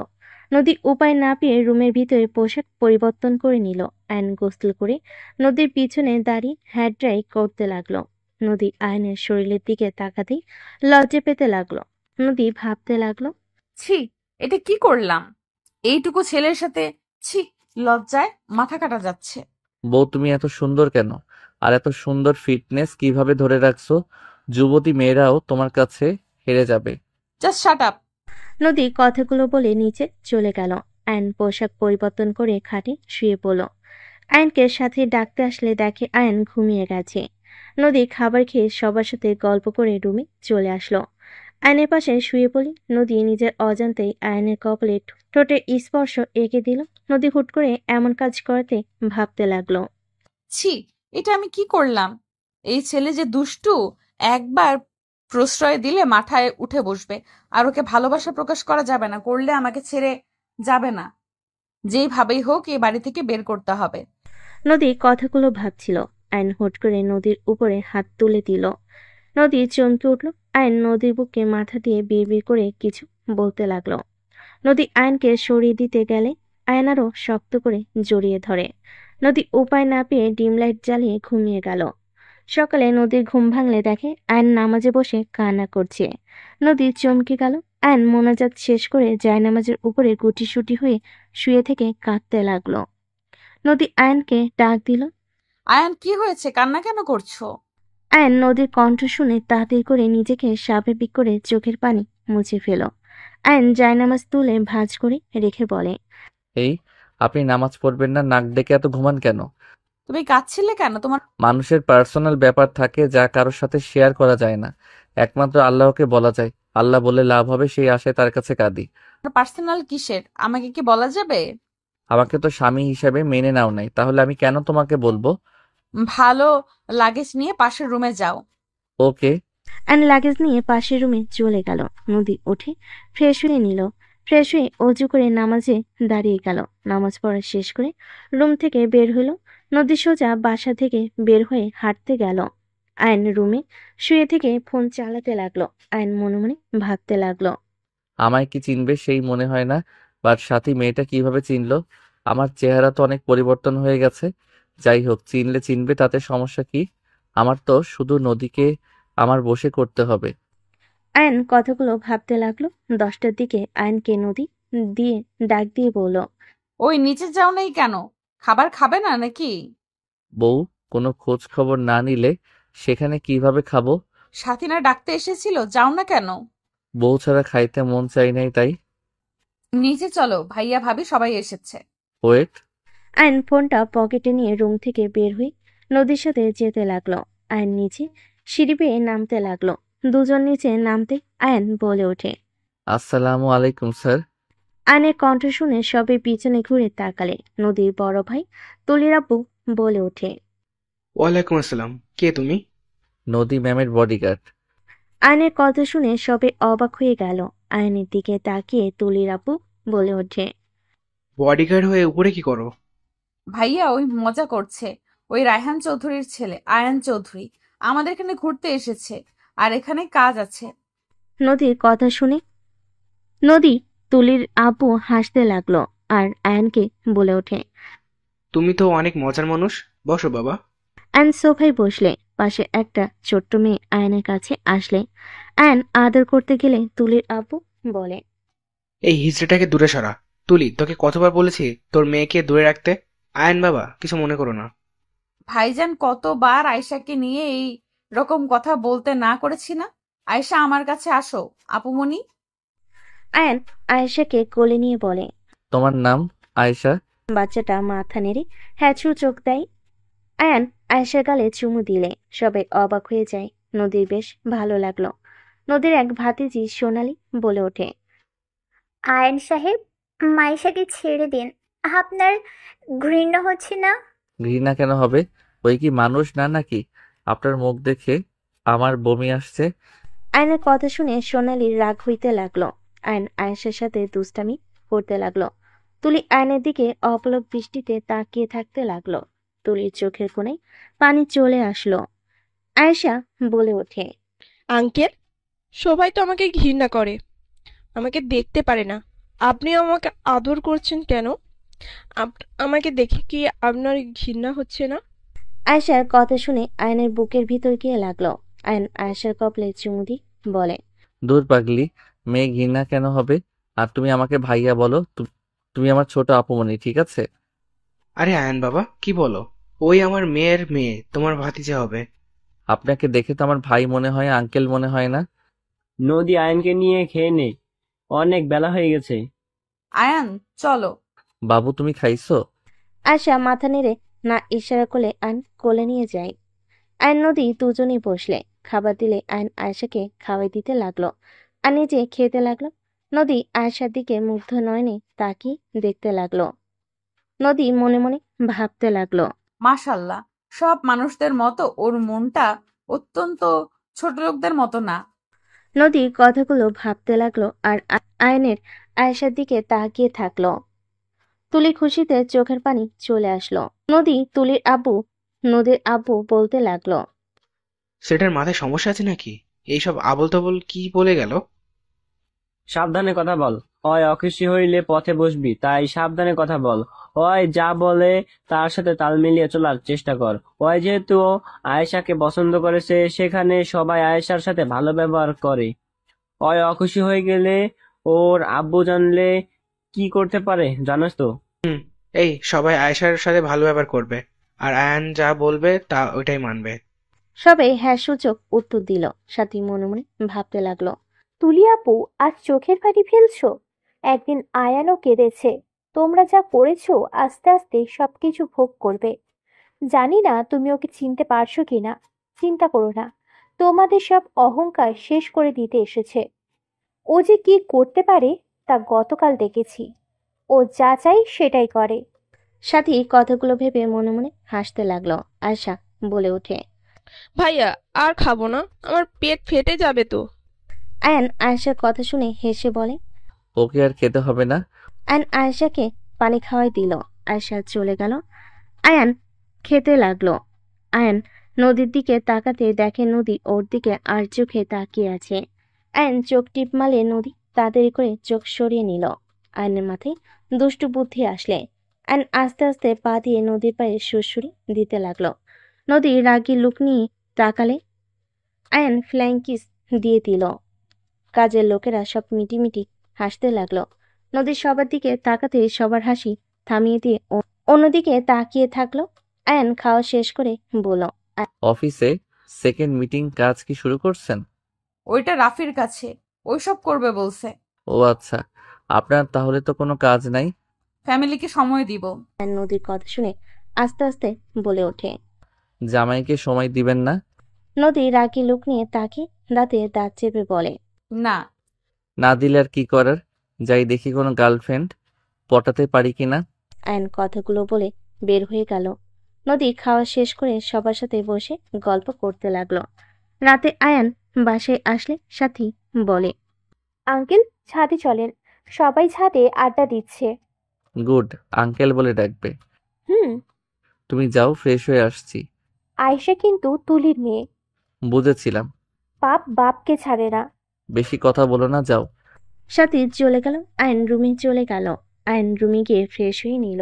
নদী উপায় না পেয়ে রুমের ভিতরে পোশাক পরিবর্তন করে নিল। আয়ন গোসল করে নদীর পিছনে দাঁড়িয়ে হেয়ার ড্রাই করতে লাগলো। নদী আয়নের শরীরের দিকে তাকাতেই লজ্জা পেতে লাগলো। নদী ভাবতে লাগলো, ছি, এটা কি করলাম এইটুকু ছেলের সাথে। ছি, লজ্জায় মাথা কাটা যাচ্ছে। বউ, তুমি এত সুন্দর কেন? আর এত সুন্দর ফিটনেস কিভাবে ধরে রাখছো? যুবতী মেয়েরাও তোমার কাছে হেরে যাবে। Just shut up. নদী কথাগুলো বলে নিচে চলে গেল। আয়ন পোশাক পরিবর্তন করে খাটে শুয়ে পড়ল। আয়নকে সাথে ডাকতে আসলে দেখে আয়ন ঘুমিয়ে গেছে। নদী খাবার খেয়ে সবার সাথে গল্প করে রুমে চলে আসলো। আয়নের পাশে শুয়ে পড়ি। নদী নিজের অজান্তেই আয়নের কপালে ঠোঁটের স্পর্শ এঁকে দিল। নদী হুট করে এমন কাজ করাতে ভাবতে লাগলো, ছি, এটা আমি কি করলাম। এই ছেলে যে দুষ্টু, একবার প্রশ্রয় দিলে মাথায় উঠে বসবে। আর ওকে ভালোবাসা প্রকাশ করা যাবে না, করলে আমাকে ছেড়ে যাবে না। যেইভাবেই হোক এই বাড়ি থেকে বের করতে হবে। নদী কথাগুলো ভাবছিল। আয়ন হুট করে নদীর উপরে হাত তুলে দিল। নদী চমকে উঠল। আয়ন নদীর বুকে মাথা দিয়ে বিড়বিড় করে কিছু বলতে লাগলো। নদী আয়নকে সরিয়ে দিতে গেলে আয়ন আরো শক্ত করে জড়িয়ে ধরে। নদী উপায় না পেয়ে ডিম লাইট জ্বালিয়ে ঘুমিয়ে গেল। সকালে নদীর ঘুম ভাঙলে দেখে আয়ন নামাজে বসে কান্না করছে। নদী চমকে গেল। আয়ন মোনাজাত শেষ করে জায়নামাজের উপরে গুটিসুটি হয়ে শুয়ে থেকে কাঁদতে লাগলো। নদী আয়নকে ডাক দিল। আয়ান, কি হয়েছে, কান্না কেন করছো? আয়ন নদীর কণ্ঠ শুনে তাড়াতাড়ি করে নিজেকে স্বাভাবিক করে চোখের পানি মুছে ফেল। আয়ন জায়নামাজ তুলে ভাঁজ করে রেখে বলে, এই, আপনি নামাজ পড়বেন না? নাক ডেকে এত ঘুমান কেন? তুমি কাঁদছিলে কেন? তোমার মানুষের পার্সোনাল ব্যাপার থাকে যা কারোর সাথে শেয়ার করা যায় না, একমাত্র আল্লাহকে বলা যায়। আল্লাহ বলে লাভ হবে সেই আশায় তার কাছে কাঁদি। পার্সোনাল কিসের, আমাকে কি বলা যাবে? আমাকে তো স্বামী হিসেবে মেনে নাও নাই, তাহলে আমি কেন তোমাকে বলবো? ভালো, লাগেজ নিয়ে পাশের রুমে যাও। ওকে। আয়ন লাগেজ নিয়ে পাশের রুমে চলে গেল। নদী উঠে ফ্রেশ হয়ে নিল। ফ্রেশ হয়ে অজু করে নামাজে দাঁড়িয়ে গেল। নামাজ পড়া শেষ করে রুম থেকে বের হলো। নদী সোজা বাসা থেকে বের হয়ে হাঁটতে গেল। আয়ন রুমে শুয়ে থেকে ফোন চালাতে লাগলো। আয়ন মনে মনে ভাবতে লাগলো, আমায় কি চিনবে সেই মনে হয় না, বাট সাথী মেয়েটা কিভাবে চিনলো? আমার চেহারা তো অনেক পরিবর্তন হয়ে গেছে। যাই হোক, চিনলে চিনবে, তাতে সমস্যা কি? আমার তো শুধু নদীকে আমার বশে করতে হবে। আয়ন কথাগুলো ভাবতে লাগলো। 10টার দিকে আয়নকে নদী দিয়ে ডাক দিয়ে বলল, ওই নিচে যাও নাই কেন? খাবার খাবে না নাকি? বউ, কোনো খোঁজ খবর না নিলে সেখানে কিভাবে খাবো? সাথীরা ডাকতে এসেছিল, যাও না কেন? বউ ছাড়া খাইতে মন চাই নাই তাই। নিচে চলো, ভাইয়া ভাবি সবাই এসেছে। ওয়েট। আয়ন ফোনটা পকেটে নিয়ে রুম থেকে বের হয়ে নদীর সাথে যেতে লাগলো। আয়ন নিচে সিঁড়ি বেয়ে নামতে লাগলো। দুজন নিচে নামতে আয়ন বলে ওঠে, আসসালামু আলাইকুম স্যার। আয়নের কণ্ঠ শুনে সবে পিছনে ঘুরে তাকালে। নদীর বড় ভাই তুলির আব্বু বলে ওঠে, ওয়ালাইকুম আসসালাম, কে তুমি? নদী ম্যামের বডিগার্ড। আয়নের কথা শুনে সবে অবাক হয়ে গেল। আয়নের দিকে তাকিয়ে তুলির আব্বু বলে ওঠে, বডিগার্ড হয়ে উপরে কি করো? ভাইয়া ওই মজা করছে। ওই রায়হান চৌধুরীর ছেলে আয়ান চৌধুরী আমাদের এখানে ঘুরতে এসেছে, আর এখানে কাজ আছে। নদীর কথা শুনে তুলির আব্বু হাসতে লাগলো আর আয়নকে বলে ওঠে, তুমি তো অনেক মজার মানুষ, বসো বাবা। আয়ন সোফায় বসলে। পাশে একটা ছোট্ট মেয়ে আয়নের কাছে আসলে আয়ন আদর করতে গেলে তুলির আব্বু বলে, এই হিজড়াটাকে দূরে সরা। তুলি, তোকে কতবার বলেছি তোর মেয়েকে দূরে রাখতে? আয়ন বাবা, কিছু মনে করো না। ভাইজান কতবার আয়শাকে নিয়ে এই রকম কথা বলতে না করেছি না? আয়শা আমার কাছে আসো আপুমনি। আয়ন আয়েশাকে কোলে নিয়ে বলে। তোমার নাম আয়েশা? বাচ্চাটা মাথা নেড়ে হ্যাঁচু চোখ দেয়। আয়ান আয়েশার গালে চুমু দিলে সবাই অবাক হয়ে যায়। নদীর বেশ ভালো লাগলো। নদীর এক ভাতিজি সোনালি বলে ওঠে, আয়ন সাহেব, মাইশাকে ছেড়ে দিন। আপনার ঘৃণা হচ্ছে না? ঘৃণা কেন হবে? ওই কি মানুষ না নাকি? আপনার মুখ দেখে আমার বমি আসছে। আয়নের কথা শুনে সোনালির রাগ হইতে লাগলো। আয়ন আয়েশার সাথে দুষ্টামি করতে লাগলো। তুলি আয়নের দিকে অপলক দৃষ্টিতে তাকিয়ে থাকতে লাগলো। তুলির চোখের কোণে পানি চলে আসলো। আয়েশা বলে ওঠে, আঙ্কেল, সবাই তো আমাকে ঘৃণা করে, আমাকে দেখতে পারে না। আপনি আমাকে আদর করছেন কেন? আমাকে দেখে কি আপনার ঘৃণা হচ্ছে না? আয়েশার কথা শুনে আয়নের বুকের ভিতর গিয়ে লাগলো। আয়ন আয়েশার কপালে চুমু দিয়ে বলে, দূর পাগলি, মেয়ে ঘৃণা কেন হবে? আর তুমি আমাকে ভাইয়া বলো। তুমি আমার ছোট আপুমনি, ঠিক আছে? আরে আয়ন বাবা, কি বলো? ওই আমার মেয়ের মেয়ে, তোমার ভাতিজা হবে। আপনাকে দেখে তো আমার ভাই মনে হয়, আঙ্কেল মনে হয় না। নদী আয়নকে নিয়ে খেয়ে নে, অনেক বেলা হয়ে গেছে। আয়ান চলো। বাবু তুমি খাইছো? আয়েশা মাথা নেড়ে না ইশারা করলে আয়ন কোলে নিয়ে যায়। আয়ন নদী দুজনেই বসলে। খাবার দিলে আয়ন আয়েশাকে খাওয়াই দিতে লাগলো আর নিজে খেতে লাগলো। নদী আয়েশার দিকে মুগ্ধ নয়নে তাকিয়ে দেখতে লাগলো। নদী মনে মনে ভাবতে লাগলো, মাশাল্লাহ, সব মানুষদের মতো ওর মনটা অত্যন্ত ছোট লোকদের মতো না। নদী কথাগুলো ভাবতে লাগলো আর আয়নের আয়েশার দিকে তাকিয়ে থাকলো। তুলি খুশিতে চোখের পানি চলে আসলো। নদীর আব্বু বলতে লাগলো, সেটার মাথায় সমস্যা আছে নাকি? এইসব আবল তাবল কি বলে গেল? সাবধানে কথা বল। হয় অখুশি হইলে পথে বসবি, তাই সাবধানে কথা বল। হয় যা বলে তার সাথে তাল মিলিয়ে চলার চেষ্টা কর। হয় যেহেতু আয়েশাকে পছন্দ করেছে, সেখানে সবাই আয়েশার সাথে ভালো ব্যবহার করে। হয় অখুশি হয়ে গেলে ওর আব্বু জানলে কি করতে পারে জানোস তো? এই সবাই আয়েশার সাথে ভালো ব্যবহার করবে, আর আয়ান যা বলবে তা ওইটাই মানবে। সবাই হ্যাঁ সূচক উত্তর দিল। সাথী মনে মনে ভাবতে লাগলো, তুলি আপু, আজ চোখের পানি ফেলছো? একদিন আয়ানও কেঁদেছে। তোমরা যা করেছো, আস্তে আস্তে সবকিছু ভোগ করবে। জানি না তুমি ওকে চিনতে পারছো কিনা। চিন্তা করো না, তোমাদের সব অহংকার শেষ করে দিতে এসেছে। ও যে কি করতে পারে তা গতকাল দেখেছি। ও যা চাই সেটাই করে। সাথী কথাগুলো ভেবে মনে মনে হাসতে লাগলো। আয়শা বলে ওঠে, ভাইয়া, আর খাবো না, আমার পেট ফেটে যাবে তো। আয়ন আয়েশার কথা শুনে হেসে বলে, ওকে আর খেতে হবে না। আয়ন আয়েশাকে পানি খাওয়াই দিল। আয়েশা চলে গেল। আয়ান খেতে লাগলো। আয়ন নদীর দিকে তাকাতে দেখে নদী ওর দিকে আর চোখে তাকিয়ে আছে। আয়ন চোখ টিপ মারলে নদী তাড়াতাড়ি করে চোখ সরিয়ে নিল। আয়নের মাথায় দুষ্টু বুদ্ধি আসলে আয়ন আস্তে আস্তে পা দিয়ে নদীর পায়ে সুড়সুড়ি দিতে লাগলো। নদী রাগী লুক নিয়ে তাকালে আয়ন ফ্লাইং কিস দিয়ে দিল। কাজের লোকেরা সব মিটিমিটি হাসতে লাগলো। নদী সবার দিকে তাকাতে সবার হাসি থামিয়ে দিয়ে অন্যদিকে তাকিয়ে থাকলো। আয়ন খাওয়া শেষ করে বলল, অফিসে সেকেন্ড মিটিং কাজ কি শুরু করছেন? ওইটা রাফির কাছে, ওইসব করবে বলছে। ও আচ্ছা, আপনার তাহলে তো কোনো কাজ নাই। ফ্যামিলিকে সময় দিব। আয়ন নদীর কথা শুনে আস্তে আস্তে বলে ওঠে, জামাইকে সময় দিবেন না? নদী রাগী লুক নিয়ে তাকে দাঁতে দাঁত চেপে বলে, না। না দিলে আর কি করার? যাই দেখি কোনো গার্লফ্রেন্ড পটাতে পারি কিনা। আয়ন কথাগুলো বলে বের হয়ে গেল। নদী খাওয়া শেষ করে সবার সাথে বসে গল্প করতে লাগলো। রাতে আয়ান বাসায় আসলে সাথী বলে, আঙ্কেল, ছাদে চলেন, সবাই ছাদে আড্ডা দিচ্ছে। গুড, আঙ্কেল বলে ডাকবে। হুম। তুমি যাও, ফ্রেশ হয়ে আসছি। আয়েশা কিন্তু তুলির মেয়ে, বুঝেছিলাম। পাপ বাপকে ছাড়ে না। বেশি কথা বলো না, যাও। সাথী চলে গেল। আয়ন রুমে চলে গেল। আয়ন রুমে গিয়ে ফ্রেশ হয়ে নিল।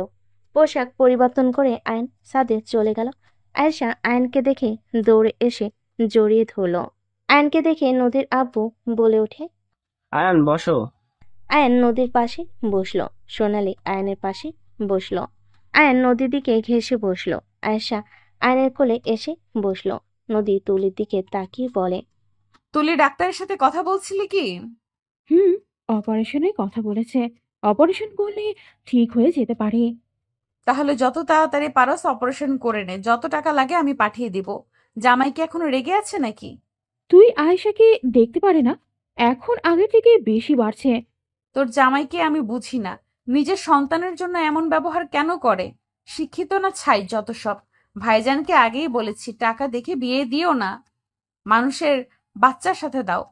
পোশাক পরিবর্তন করে আয়ন ছাদে চলে গেল। আয়েশা আয়নকে দেখে দৌড়ে এসে জড়িয়ে ধরল। আয়নকে দেখে নদীর আব্বু বলে ওঠে, আয়ান বসো। আয়ন নদীর পাশে বসলো। সোনালি আয়নের পাশে বসলো। আয়ন নদীর দিকে ঘেঁষে বসলো। আয়েশা আয়নের কোলে এসে বসলো। নদী তুলির দিকে তাকিয়ে বলে, তুলি ডাক্তারের সাথে কথা বলছিলি কি? হুম, অপারেশনের কথা বলেছে। অপারেশন করলে ঠিক হয়ে যেতে পারে। তাহলে যত তাড়াতাড়ি পারস অপারেশন করে নে, যত টাকা লাগে আমি পাঠিয়ে দিব। জামাই কি এখনো রেগে আছে নাকি? তুই আয়েশাকে দেখতে পারে না, এখন আগের থেকে বেশি বাড়ছে। তোর জামাইকে আমি বুঝি না, নিজের সন্তানের জন্য এমন ব্যবহার কেন করে? শিক্ষিত না ছাই যত সব। ভাইজানকে আগেই বলেছি টাকা দেখে বিয়ে দিও না, মানুষের বাচ্চার সাথে দাও।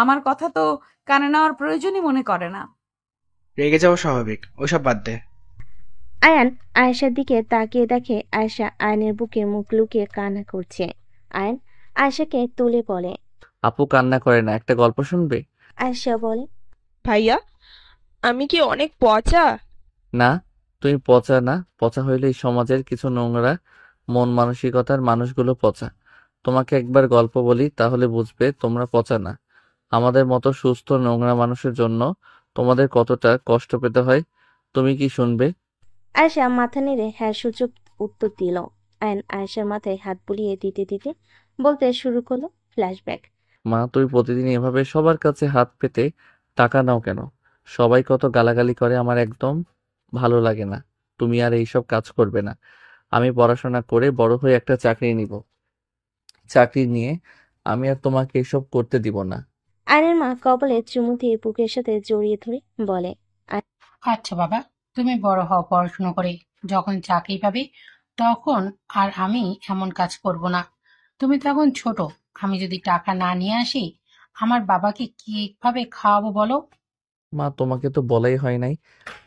আমার কথা তো কানে নেওয়ার প্রয়োজনই মনে করে না। রেগে যাওয়া স্বাভাবিক, ওসব বাদ দে। আয়ান আয়েশার দিকে তাকিয়ে দেখে আয়েশা আয়নের বুকে মুখ লুকিয়ে কান্না করছে। আয়ন আয়েশাকে তুলে বলে, আপু কান্না করে না, একটা গল্প শুনবে? আয়েশা বলে, ভাইয়া, আমি কি অনেক পচা? না, তুমি পচা না। পচা হইলে এই সমাজের কিছু নোংরা মন মানসিকতার মানুষগুলো পচা। তোমাকে একবার গল্প বলি, তাহলে বুঝবে তোমরা পচা না। আমাদের মতো সুস্থ নোংরা মানুষের জন্য তোমাদের কতটা কষ্ট পেতে হয়। তুমি কি শুনবে? আয়েশা মাথা নেড়ে হ্যাঁ সূচক উত্তর দিল। আয়ন আয়েশার মাথায় হাত বুলিয়ে দিতে দিতে বলতে শুরু করলো ফ্ল্যাশব্যাক। মা, তুমি প্রতিদিন এভাবে সবার কাছে হাত পেতে টাকা নাও কেন? সবাই কত গালাগালি করে, আমার একদম ভালো লাগে না। তুমি আর এইসব কাজ করবে না। আমি পড়াশোনা করে বড় হয়ে একটা চাকরি নিব। চাকরি নিয়ে আমি আর তোমাকে এসব করতে দিব না। আয়নের মা কপালে চুমু দিয়ে বুকের সাথে জড়িয়ে ধরে বলে, আচ্ছা বাবা, তুমি বড় হও পড়াশুনো করে, যখন চাকরি পাবে তখন আর আমি এমন কাজ করব না। তুমি তখন ছোট, আমি যদি টাকা না নিয়ে আসি আমার বাবাকে কিভাবে খাওয়াবো বলো? মা, তোমাকে তো বলাই হয় নাই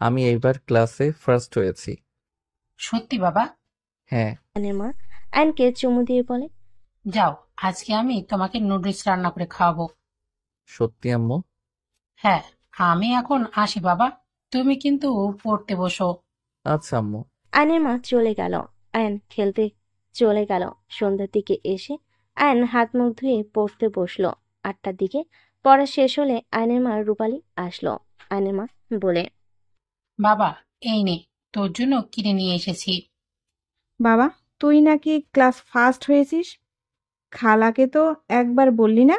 আমি এইবার ক্লাসে ফার্স্ট হয়েছি। সত্যি বাবা? হ্যাঁ। আয়নের মা আয়নকে চুমু দিয়ে বলে, যাও, আজকে আমি তোমাকে নুডলস রান্না করে খাওয়াবো। সত্যি আম্মু? হ্যাঁ, আমি এখন আসি বাবা, তুমি কিন্তু পড়তে বসো। আচ্ছা আম্মু। আয়নের মা চলে গেল। আয়ন খেলতে চলে গেল। সন্ধ্যার দিকে এসে আয়ন হাত মুখ ধুয়ে পড়তে বসলো। 8টার দিকে পড়া শেষ হলে আয়নের মা রূপালী আসলো। আয়নের মা বলে, বাবা, এই নে, তোর জন্য কিনে নিয়ে এসেছি। বাবা, তুই নাকি ক্লাস ফার্স্ট হয়েছিস? খালাকে তো একবার বললি না।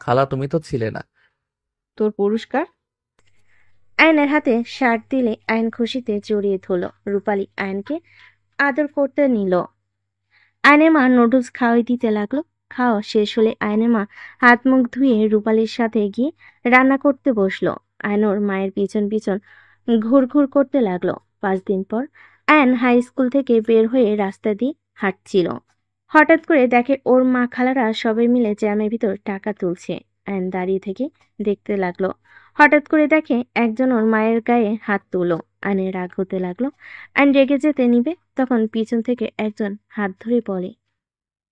খালা, তুমি তো ছিলে না। তোর পুরস্কার। আয়নের হাতে শার্ট দিলে আয়ন খুশিতে জড়িয়ে ধরল। রূপালী আয়নকে আদর করতে নিল। আয়নের মা নুডলস খাওয়াই দিতে লাগলো। খাওয়া শেষ হলে আয়নের মা হাত মুখ ধুয়ে রূপালীর সাথে গিয়ে রান্না করতে বসলো। আয়নর মায়ের পিছন পিছন ঘুরঘুর করতে লাগলো। 5 দিন পর আয়ন হাই স্কুল থেকে বের হয়ে রাস্তা দিয়ে হাঁটছিল। হঠাৎ করে দেখে ওর মা খালারা সবাই মিলে জ্যামের ভিতর টাকা তুলছে। আয়ন দাঁড়িয়ে থেকে দেখতে লাগলো। হঠাৎ করে দেখে একজন ওর মায়ের গায়ে হাত তুলো। আয়নের রাগ হতে লাগলো। আয়ন রেগে যেতে নিবে, তখন পিছন থেকে একজন হাত ধরে বলে,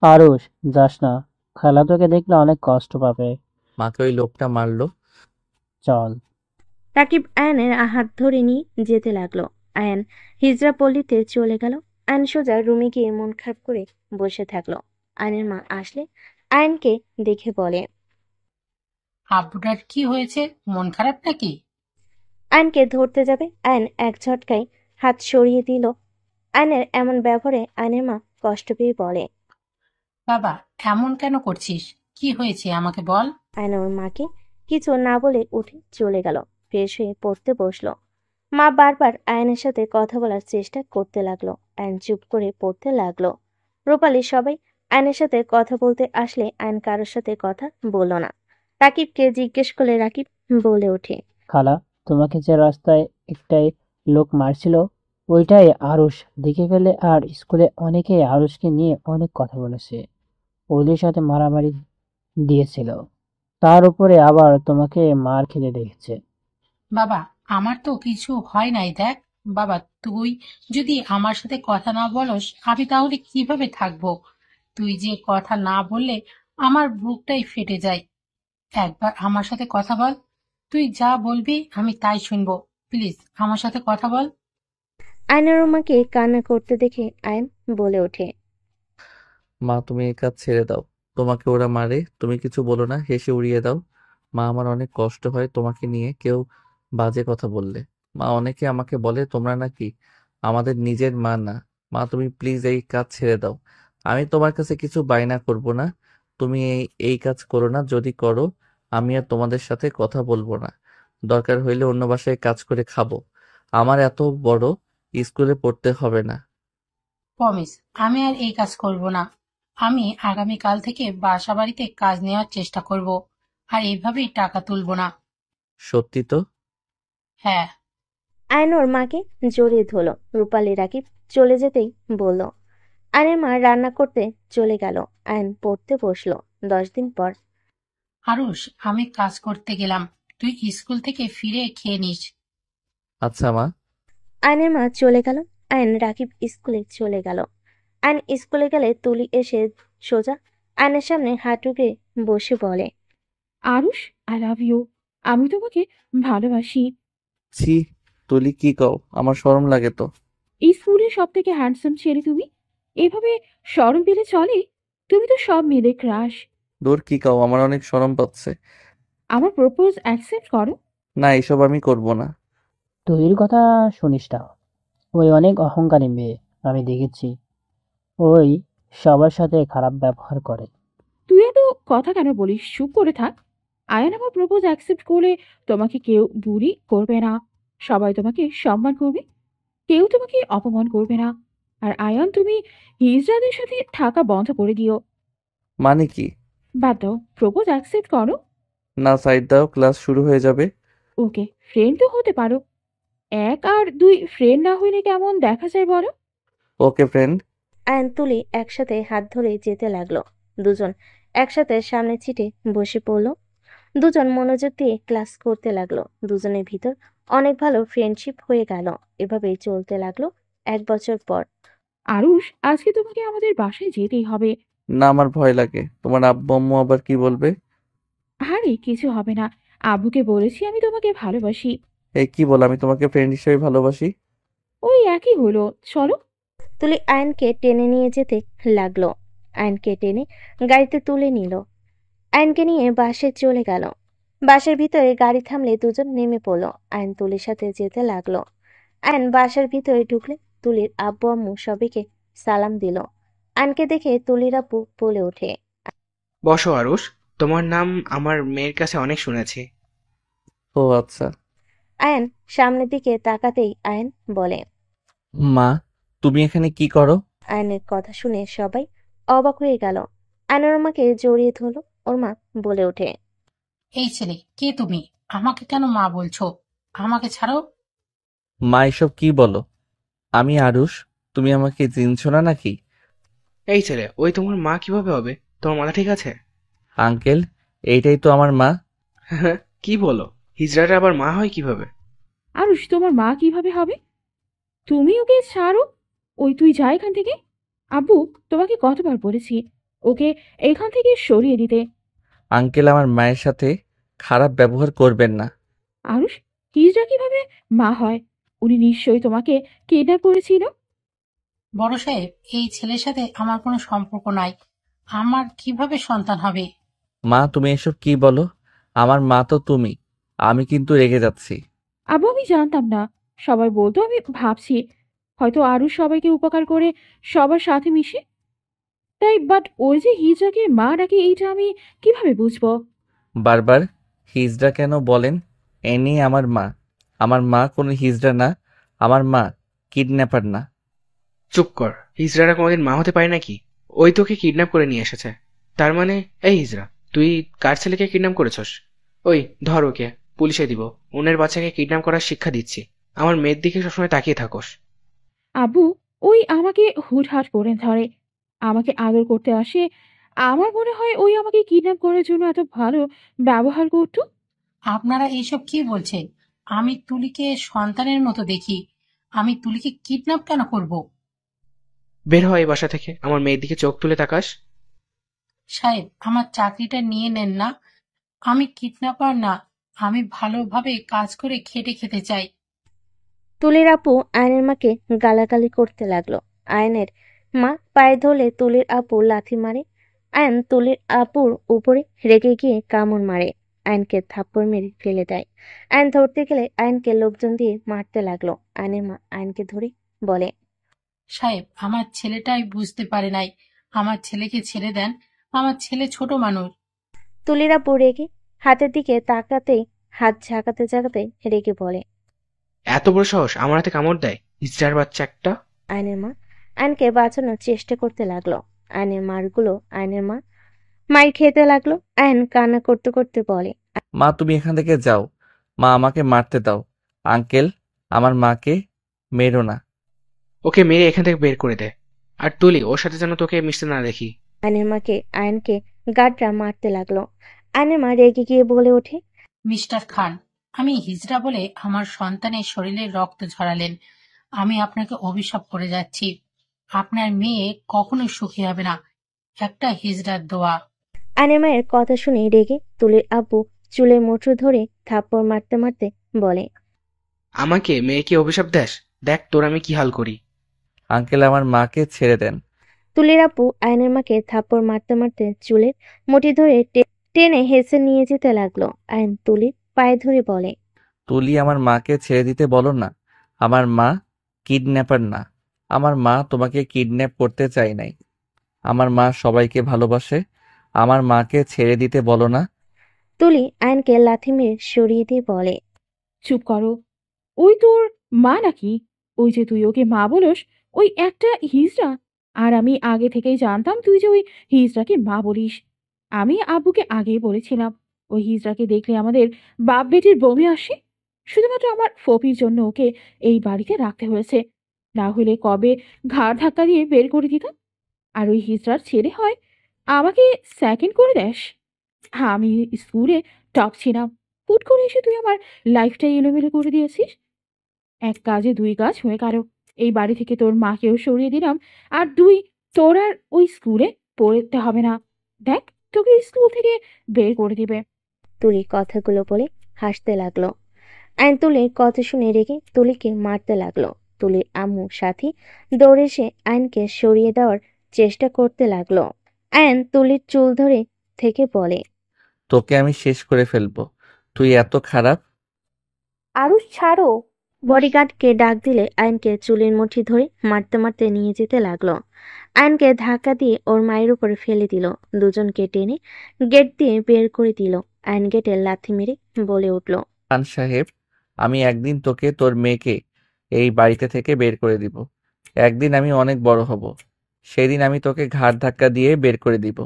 আরুষ, যাস না, খালা তোকে দেখলে অনেক কষ্ট পাবে। মাকে ওই লোকটা মারলো। চল। রাকিব আয়নের হাত ধরে নিয়ে যেতে লাগলো। আয়ন হিজড়া পল্লীতে চলে গেল। আয়ন সোজা রুমে গিয়ে মন খারাপ করে বসে থাকলো। আয়নের মা আসলে আয়নকে দেখে বলে, আব্বুটার কি হয়েছে, মন খারাপ নাকি? আয়নকে ধরতে যাবে, আয়ন এক ঝটকায় হাত সরিয়ে দিল। আয়নের এমন ব্যবহারে আয়নের মা কষ্ট পেয়ে বলে, বাবা, এমন কেন করছিস? কি হয়েছে আমাকে বল। আয়ন ওর মাকে কিছু না বলে উঠে চলে গেল। ফ্রেশ হয়ে পড়তে বসলো। মা বারবার আয়নের সাথে কথা বলার চেষ্টা করতে লাগলো। আয়ন চুপ করে পড়তে লাগলো। রূপালী সবাই আয়নের সাথে কথা বলতে আসলে আয়ন কারোর সাথে কথা বলল না। রাকিবকে জিজ্ঞেস করলে রাকিব বলে ওঠে, খালা, তোমাকে যে রাস্তায় একটাই লোক মারছিল ওইটাই আরুষ দেখে ফেলে, আর স্কুলে অনেকেই আরুষকে নিয়ে অনেক কথা বলেছে। ওদের সাথে মারামারি দিয়েছিল, তার উপরে আবার তোমাকে মার খেতে দেখেছে। বাবা, আমার তো কিছু হয় নাই, দেখ। বাবা, তুই যদি আমার সাথে কথা না বলস আমি তাহলে কিভাবে থাকবো? তুই যে কথা না বললে আমার বুকটাই ফেটে যায়। একবার আমার সাথে কথা বল। তুই যা বলবি আমি তাই শুনবো। প্লিজ আমার সাথে কথা বল। আয়নের মাকে কান্না করতে দেখে আয়ন বলে ওঠে, মা তুমি এই কাজ ছেড়ে দাও। তোমাকে ওরা মারে, তুমি কিছু বলো না, হেসে উড়িয়ে দাও। মা আমার অনেক কষ্ট হয় তোমাকে নিয়ে কেউ বাজে কথা বললে। মা অনেকে আমাকে বলে তোমরা নাকি আমাদের নিজের মা না। মা তুমি প্লিজ এই কাজ ছেড়ে দাও। আমি তোমার কাছে কিছু বায়না করব না, তুমি এই এই কাজ করো না। যদি করো আমি আর তোমাদের সাথে কথা বলবো না। দরকার হইলে অন্য বাসায় কাজ করে খাবো। আমার এত বড় স্কুলে পড়তে হবে না। প্রমিস, আমি আর এই কাজ করব না। আমি আগামীকাল থেকে বাসা বাড়িতে কাজ নেওয়ার চেষ্টা করব, আর এইভাবেই টাকা তুলবো না। সত্যি তো? হ্যাঁ। আয়ন ওর মাকে জড়িয়ে ধরল। রূপালী রাকিব চলে যেতেই বলল। আয়নের মা রান্না করতে চলে গেল। আয়ন পড়তে বসলো। 10 দিন পর। আরুষ, আমি কাজ করতে গেলাম, তুই স্কুল থেকে ফিরে খেয়ে নিস। আচ্ছা মা। আয়নের মা চলে গেল। আয়ন রাকিব স্কুলে চলে গেল। আয়ন স্কুলে গেলে তুলি এসে সোজা আয়নের সামনে হাঁটুকে বসে বলে, আরুষ, আই লাভ ইউ। আমি তোমাকে ভালোবাসি। ছি, তুলি কি কও? আমার শরম লাগে তো। এই স্কুলের সব থেকে হ্যান্ডসাম ছেলে তুমি, এভাবে শরম পেলে চলে? তুমি তো সব মেয়েদের ক্রাশ। দূর, কি কও? আমার অনেক শরম পাচ্ছে। আমার প্রপোজ অ্যাকসেপ্ট করো। না, এসব আমি করব না। তুলির কথা শুনিস না, ওই অনেক অহংকারী মেয়ে, আমি দেখেছি। ওই সবার সাথে খারাপ ব্যবহার করে। তুই এত কথা কেন বলিস? চুপ করে থাক। আয়ান আমার প্রপোজ অ্যাকসেপ্ট করলে তোমাকে কেউ বুড়ি করবে না, সবাই তোমাকে সম্মান করবে, কেউ তোমাকে অপমান করবে না। আর আয়ান, তুমি হিজড়াদের সাথে থাকা বন্ধ করে দিও। মানে কি? বাদ দাও, প্রপোজ অ্যাকসেপ্ট করো। না, সাইড দাও, ক্লাস শুরু হয়ে যাবে। ওকে, ফ্রেন্ড তো হতে পারো। 1 আর 2 ফ্রেন্ড না হইলে কেমন দেখা যায় বলো? ওকে ফ্রেন্ড। আয়ন তুলি একসাথে হাত ধরে যেতে লাগলো। দুজন একসাথে সামনে সিটে বসে পড়ল। দুজন মনোযোগ দিয়ে ক্লাস করতে লাগলো। দুজনের ভিতর অনেক ভালো ফ্রেন্ডশিপ হয়ে গেল। এভাবেই চলতে লাগলো 1 বছর পর। আরুষ, আজকে তোমাকে আমাদের বাসায় যেতেই হবে। না, আমার ভয় লাগে। তোমার আব্বু আম্মু আবার কি বলবে? আরে কিছু হবে না, আব্বুকে বলেছি আমি তোমাকে ভালোবাসি। এই কি বল, আমি তোমাকে ফ্রেন্ড হিসেবে ভালোবাসি? ওই একই হলো, চলো। তুলি আয়নকে টেনে নিয়ে যেতে লাগলো। আয়নকে টেনে গাড়িতে তুলে নিল। আয়নকে নিয়ে বাসে চলে গেল। বাসের ভিতরে গাড়ি থামলে দুজন নেমে পড়লো। আয়ন তুলির সাথে যেতে লাগলো। আয়ন বাসার ভিতরে ঢুকলে তুলির আব্বু আম্মু সবাইকে সালাম দিল। আয়নকে দেখে তুলির আব্বু বলে ওঠে, বসো আরুষ, তোমার নাম আমার মেয়ের কাছে অনেক শুনেছি। ও আচ্ছা। আয়ন সামনের দিকে তাকাতেই আয়ন বলে, মা, তুমি এখানে কি করো? আয়নের কথা শুনে সবাই অবাক হয়ে গেল। আয়নের মাকে জড়িয়ে ধরল। ওর মা বলে ওঠে, এই ছেলে, কে তুমি? আমাকে কেন মা বলছো? আমাকে ছাড়ো। মা এসব কি বলো? আমি আরুষ, তুমি আমাকে চিনছো না নাকি? এই ছেলে, ওই তোমার মা কিভাবে হবে? তোমার মাথা ঠিক আছে? আঙ্কেল, এইটাই তো আমার মা। কি বলো? হিজড়াটা আবার মা হয় কিভাবে? আরুষ, তোমার মা কিভাবে হবে? তুমি ওকে ছাড়ো। ওই তুই যা এখান থেকে। আব্বু তোমাকে কতবার বলেছি ওকে এখান থেকে সরিয়ে দিতে। আঙ্কেল, আমার মায়ের সাথে খারাপ ব্যবহার করবেন না। আরুষ, হিজড়া কিভাবে মা হয়? উনি নিশ্চয়ই তোমাকে কিডন্যাপ করেছিল। বড় সাহেব, এই ছেলের সাথে আমার কোনো সম্পর্ক নাই। আমার কিভাবে সন্তান হবে? মা, তুমি এসব কি বলো? আমার মা তো তুমি। আমি কিন্তু রেগে যাচ্ছি। আব্বু, আমি জানতাম না। সবাই বলতো, আমি ভাবছি হয়তো আরুষ সবাইকে উপকার করে সবার সাথে মিশে তাই, বাট ওই যে হিজড়াকে মা ডাকে এইটা আমি কিভাবে বুঝবো? বারবার হিজড়া কেন বলেন? এনি আমার মা। আমার মা কোনো হিজড়া না। আমার মা কিডন্যাপার না। চুপ কর, হিজড়ারা কোনোদিন মা হতে পারে নাকি? ওই তোকে কিডন্যাপ করে নিয়ে এসেছে। তার মানে এই হিজরা, তুই কার ছেলেকে কিডন্যাপ করেছস? ওই ধর ওকে, পুলিশে দিব। অন্যের বাচ্চাকে কিডন্যাপ করার শিক্ষা দিচ্ছি। আমার মেয়ের দিকে সবসময় তাকিয়ে থাকোস। আব্বু ওই আমাকে হুটহাট করে ধরে, আমাকে আদর করতে আসে। আমার মনে হয় ওই আমাকে কিডন্যাপ করার জন্য এত ভালো ব্যবহার করতো। আপনারা এইসব কি বলছেন? আমি তুলিকে সন্তানের মতো দেখি। আমি তুলিকে কিডন্যাপ কেন করব? বের হয় এই বাসা থেকে, আমার মেয়ের দিকে চোখ তুলে তাকাস। সাহেব, আমার চাকরিটা নিয়ে নেন না। আমি কিডন্যাপার না। আমি ভালোভাবে কাজ করে খেটে খেতে চাই। তুলির আপু আয়নের মাকে গালাগালি করতে লাগলো। আয়নের মা পায়ে ধরলে তুলির আপু লাথি মারে। আয়ন তুলির আপুর উপরে রেগে গিয়ে কামড় মারে। আয়নকে থাপ্পড় মেরে ফেলে দেয়। আয়ন ধরতে গেলে আয়নকে লোকজন দিয়ে মারতে লাগলো। আয়নের মা আয়নকে ধরে বলে, সাহেব, আমার ছেলেটাই বুঝতে পারে নাই। আমার ছেলেকে ছেড়ে দেন। আমার ছেলে ছোট মানুষ। তুলির আপু রেগে হাতের দিকে তাকাতেই হাত ঝাঁকাতে ঝাঁকাতে রেগে বলে, এত বড় সাহস আমার হাতে কামড় দেয়, হিজড়ার বাচ্চা একটা। আয়নের মা আয়নকে বাঁচানোর চেষ্টা করতে লাগলো। আয়নের মারগুলো আয়নের মা মাইর খেতে লাগলো। আয়ন কান্না করতে করতে বলে, মা তুমি এখান থেকে যাও, মা আমাকে মারতে দাও, আঙ্কেল আমার মাকে মেরো না। ওকে মেরে এখান থেকে বের করে দে। আর তুলি, ওর সাথে যেন তোকে মিশতে না দেখি। আয়নের মাকে আয়নকে গাড্রা মারতে লাগলো। আয়নের মা রেগে গিয়ে বলে ওঠে, মিস্টার খান, আমি হিজড়া বলে আমার সন্তানের শরীরে রক্ত ঝরালেন। আমি আপনাকে অভিশাপ করে যাচ্ছি। আপনার মেয়ে কখনোই সুখী হবে না। একটা হিজড়ার দোয়া। আয়নের মায়ের কথা শুনে রেগে তুলির আব্বু চুলের মুঠো ধরে থাপ্পড় মারতে মারতে বলে, আমাকে মেয়েকে অভিশাপ দেস? দেখ তোর আমি কি হাল করি। আঙ্কেল আমার মাকে ছেড়ে দেন। তুলির আপু আয়নের মাকে থাপ্পড় মারতে মারতে চুলের মুঠি ধরে টেনে হেসে নিয়ে যেতে লাগলো। আয়ন তুলির পায়ে ধরে বলে, তুলি আমার মাকে ছেড়ে দিতে বলো না, আমার মা কিডন্যাপার না, আমার মা তোমাকে কিডন্যাপ করতে চাই নাই, আমার মা সবাইকে ভালোবাসে, আমার মাকে ছেড়ে দিতে বলো না। তুলি আয়নকে লাথি মেরে সরিয়ে দিয়ে বলে, চুপ করো। ওই তোর মা নাকি? ওই যে তুই ওকে মা বলস, ওই একটা হিজড়া। আর আমি আগে থেকেই জানতাম তুই যে ওই হিজড়াকে মা বলিস। আমি আব্বুকে আগেই বলেছিলাম, ওই হিজড়াকে দেখলে আমাদের বাপ বেটির বমি আসে। শুধুমাত্র আমার ফপির জন্য ওকে এই বাড়িতে রাখতে হয়েছে, না হলে কবে ঘাড় ধাক্কা দিয়ে বের করে দিতাম। আর ওই হিজড়ার ছেলে হয় আমাকে সেকেন্ড করে দেস। আমি স্কুলে টপ ছিলাম, হুট করে এসে তুই আমার লাইফটাই এলোমেলো করে দিয়েছিস। এক কাজে দুই কাজ হয়ে গেল। এই বাড়ি থেকে তোর মাকেও সরিয়ে দিলাম, আর দুই, তোর আর ওই স্কুলে পড়তে হবে না। দেখ, তোকে স্কুল থেকে বের করে দিবে। তুলি কথাগুলো বলে হাসতে লাগলো। আয়ন তুলির কথা শুনে রেগে তুলিকে মারতে লাগলো। তুলির আম্মু সাথী দৌড়ে এসে আয়নকে সরিয়ে দেওয়ার চেষ্টা করতে লাগলো। আয়ন তুলির চুল ধরে থেকে বলে, তোকে আমি শেষ করে ফেলবো, তুই এত খারাপ। আরুষ ছাড়ো। বডিগার্ডকে ডাক দিলে আয়নকে চুলের মুঠি ধরে মারতে মারতে নিয়ে যেতে লাগলো। আয়নকে ধাক্কা দিয়ে ওর মায়ের উপরে ফেলে দিল। দুজনকে টেনে গেট দিয়ে বের করে দিল। আয়ন গেটে লাথি মেরে বলে উঠল, খান সাহেব, আমি একদিন তোকে তোর মেয়েকে এই বাড়িতে থেকে বের করে দিব। একদিন আমি অনেক বড় হব, সেদিন আমি তোকে ঘাড় ধাক্কা দিয়ে বের করে দিব।